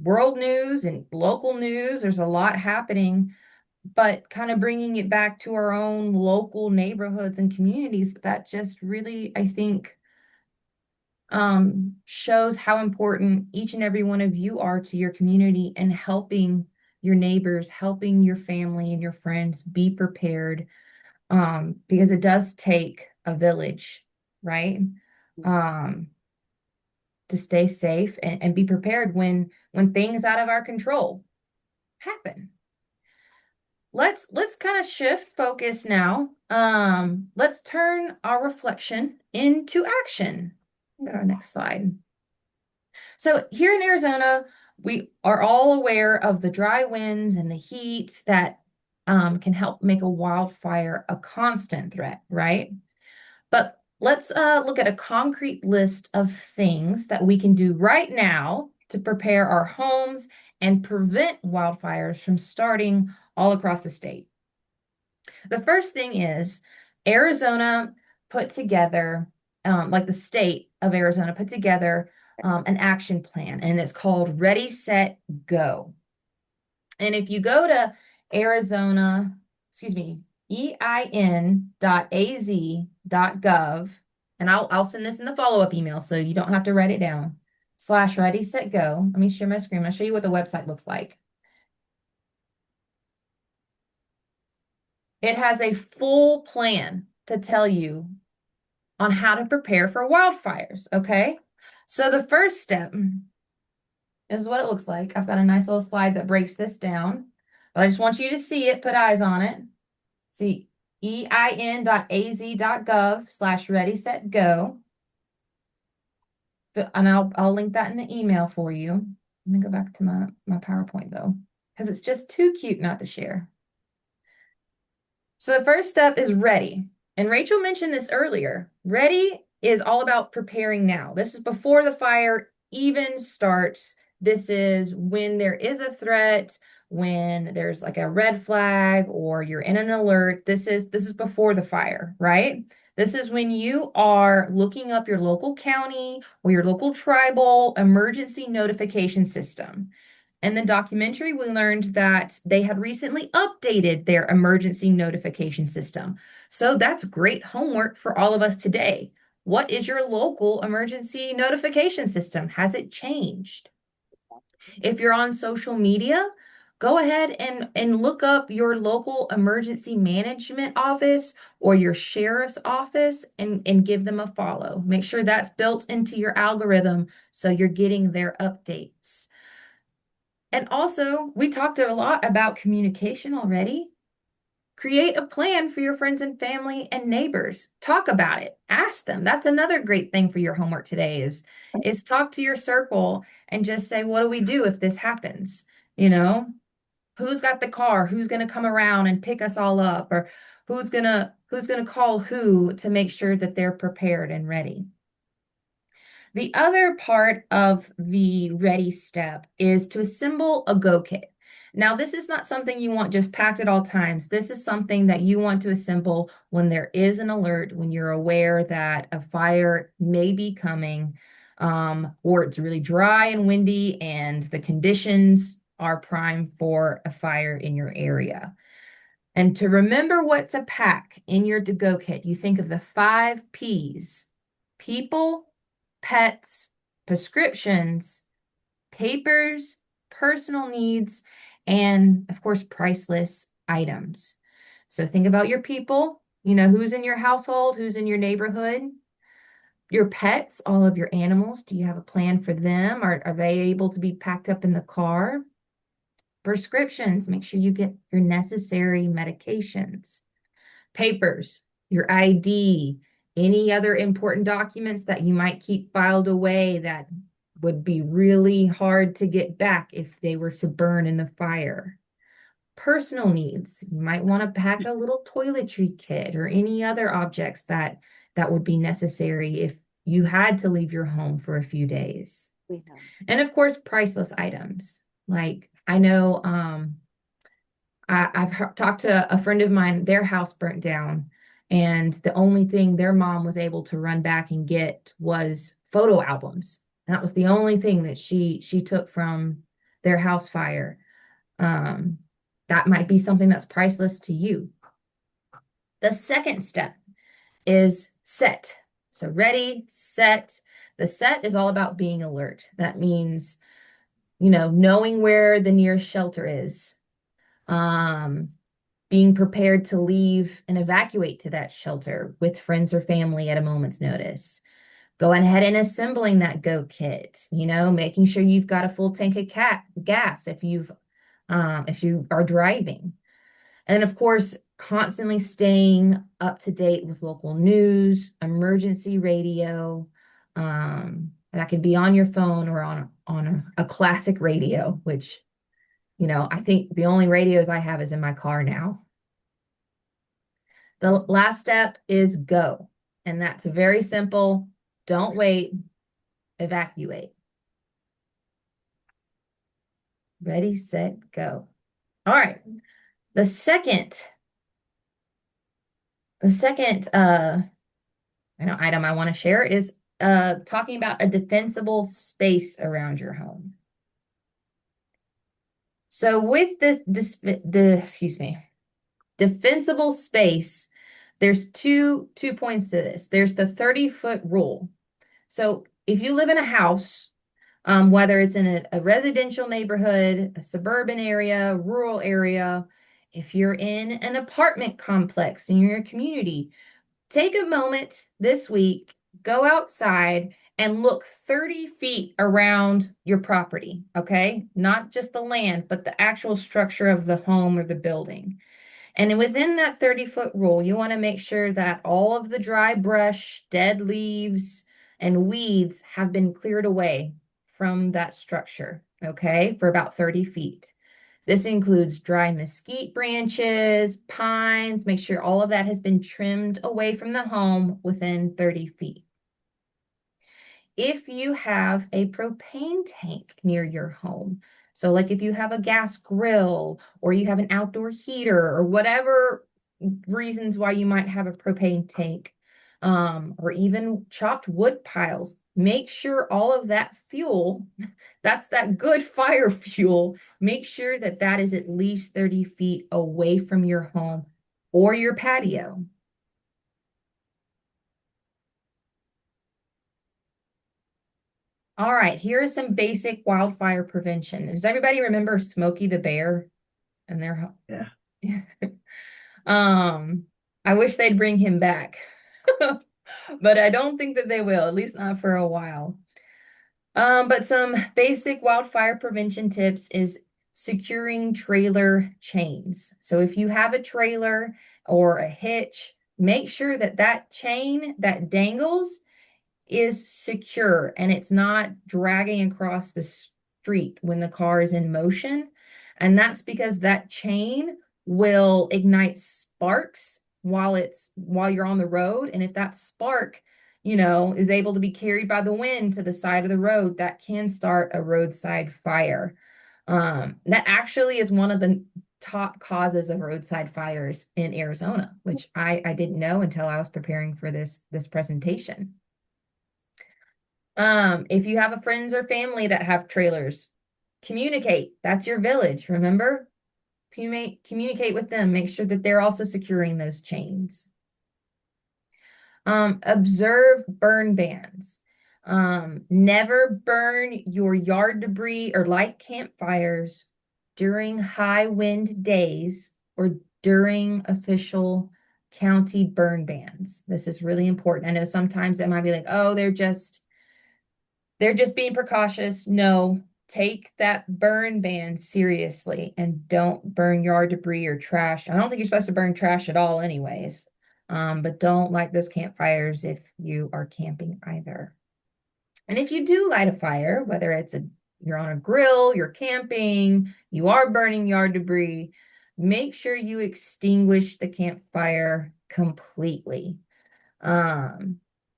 world news and local news. There's a lot happening, but kind of bringing it back to our own local neighborhoods and communities, that just really, I think, shows how important each and every one of you are to your community and helping your neighbors, helping your family and your friends be prepared, because it does take a village, right? To stay safe and be prepared when things out of our control happen. Let's kind of shift focus now. Let's turn our reflection into action. Go to our next slide. So here in Arizona, we are all aware of the dry winds and the heat that can help make a wildfire a constant threat, right? But let's look at a concrete list of things that we can do right now to prepare our homes and prevent wildfires from starting all across the state. The first thing is Arizona put together, like the state of Arizona put together an action plan, and it's called Ready, Set, Go. And if you go to ein.az.gov, and I'll send this in the follow-up email so you don't have to write it down, /Ready, Set, Go. Let me share my screen. I'll show you what the website looks like. It has a full plan to tell you on how to prepare for wildfires, okay? So the first step is what it looks like. I've got a nice little slide that breaks this down, but I just want you to see it, put eyes on it. See, ein.az.gov /ready-set-go. And I'll link that in the email for you. Let me go back to my PowerPoint though, because it's just too cute not to share. So the first step is ready. And Rachel mentioned this earlier. Ready is all about preparing now. This is before the fire even starts. This is when there is a threat, when there's like a red flag or you're in an alert. This is before the fire, right? This is when you are looking up your local county or your local tribal emergency notification system. In the documentary, we learned that they had recently updated their emergency notification system. So that's great homework for all of us today. What is your local emergency notification system? Has it changed? If you're on social media, go ahead and look up your local emergency management office or your sheriff's office and give them a follow. Make sure that's built into your algorithm so you're getting their updates. And also, we talked a lot about communication already. Create a plan for your friends and family and neighbors. Talk about it. Ask them. That's another great thing for your homework today is talk to your circle and just say, what do we do if this happens? Who's got the car? Who's going to come around and pick us all up? Or who's going to call who to make sure that they're prepared and ready? The other part of the ready step is to assemble a go kit. Now, this is not something you want just packed at all times. This is something that you want to assemble when there is an alert, when you're aware that a fire may be coming, or it's really dry and windy and the conditions are prime for a fire in your area. And to remember what to pack in your to-go kit, you think of the 5 P's: people, pets, prescriptions, papers, personal needs, and of course, priceless items. So think about your people, who's in your household, who's in your neighborhood, your pets, all of your animals. Do you have a plan for them? Are they able to be packed up in the car? Prescriptions, make sure you get your necessary medications. Papers, your ID, any other important documents that you might keep filed away that would be really hard to get back if they were to burn in the fire. Personal needs, you might want to pack a little toiletry kit or any other objects that would be necessary if you had to leave your home for a few days. And of course, priceless items. Like I know I've talked to a friend of mine, their house burnt down, and the only thing their mom was able to run back and get was photo albums. That was the only thing that she took from their house fire. That might be something that's priceless to you. The second step is set. So ready, set. The set is all about being alert. That means, knowing where the nearest shelter is, being prepared to leave and evacuate to that shelter with friends or family at a moment's notice. Going ahead and assembling that go kit, making sure you've got a full tank of gas if you are driving. And of course, constantly staying up to date with local news, emergency radio. That could be on your phone or on a classic radio, which, I think the only radios I have is in my car now. The last step is go. And that's very simple. Don't wait, evacuate. Ready, set, go. All right. The second item I want to share is talking about a defensible space around your home. So with defensible space, there's two points to this. There's the 30-foot rule. So if you live in a house, whether it's in a residential neighborhood, a suburban area, rural area, if you're in an apartment complex in your community, take a moment this week, go outside and look 30 feet around your property, okay? Not just the land, but the actual structure of the home or the building. And within that 30-foot rule, you want to make sure that all of the dry brush, dead leaves, and weeds have been cleared away from that structure, okay, for about 30 feet. This includes dry mesquite branches, pines. Make sure all of that has been trimmed away from the home within 30 feet. If you have a propane tank near your home, so like if you have a gas grill or you have an outdoor heater or whatever reasons why you might have a propane tank, or even chopped wood piles, make sure all of that fuel, that's that good fire fuel, make sure that that is at least 30 feet away from your home or your patio. All right, here is some basic wildfire prevention. Does everybody remember Smokey the Bear and their home? Yeah. I wish they'd bring him back, but I don't think that they will, at least not for a while. But some basic wildfire prevention tips is securing trailer chains. So if you have a trailer or a hitch, make sure that that chain that dangles is secure and it's not dragging across the street when the car is in motion. And that's because that chain will ignite sparks while you're on the road. And if that spark, is able to be carried by the wind to the side of the road, that can start a roadside fire. That actually is one of the top causes of roadside fires in Arizona, which I didn't know until I was preparing for this presentation. If you have a friends or family that have trailers, communicate. That's your village, remember? Communicate with them. Make sure that they're also securing those chains. Observe burn bans. Never burn your yard debris or light campfires during high wind days or during official county burn bans. This is really important. I know sometimes it might be like, oh, they're just being precautious. No, take that burn ban seriously and don't burn yard debris or trash. I don't think you're supposed to burn trash at all anyways. But don't light those campfires if you are camping either. And if you do light a fire, whether you're on a grill, you're camping, you are burning yard debris, make sure you extinguish the campfire completely.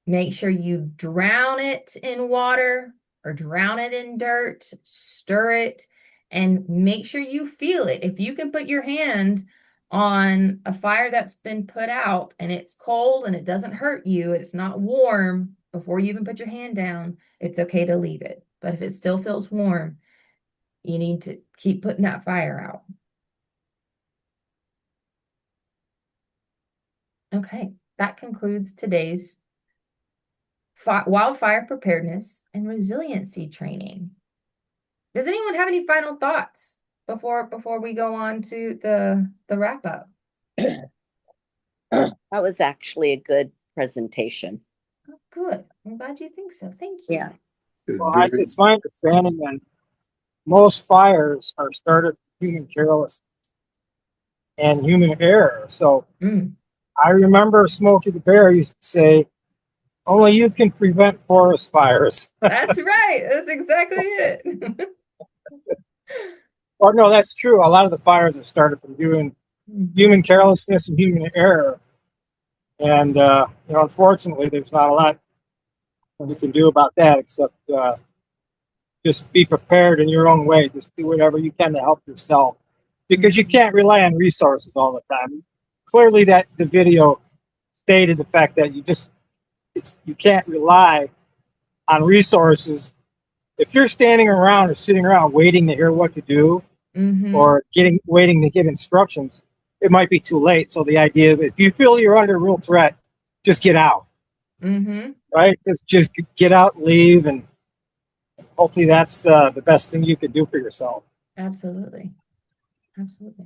Make sure you drown it in water or drown it in dirt, stir it, and make sure you feel it. If you can put your hand on a fire that's been put out and it's cold and it doesn't hurt you, it's not warm before you even put your hand down, it's okay to leave it. But if it still feels warm, you need to keep putting that fire out. Okay, that concludes today's wildfire preparedness and resiliency training. Does anyone have any final thoughts before we go on to the wrap up? That was actually a good presentation. Oh, good. I'm glad you think so. Thank you. Yeah. Well, it's my understanding that most fires are started from human carelessness and human error. So I remember Smokey the Bear used to say, only you can prevent forest fires. That's right. That's exactly it. Or no, that's true. A lot of the fires have started from human carelessness and human error. And, unfortunately, there's not a lot we can do about that except just be prepared in your own way. Just do whatever you can to help yourself because you can't rely on resources all the time. Clearly, the video stated the fact that you can't rely on resources. If you're standing around or sitting around waiting to hear what to do or waiting to get instructions, it might be too late. So the idea of if you feel you're under real threat, just get out. Right? Just get out, leave, and hopefully that's the best thing you could do for yourself. Absolutely. Absolutely.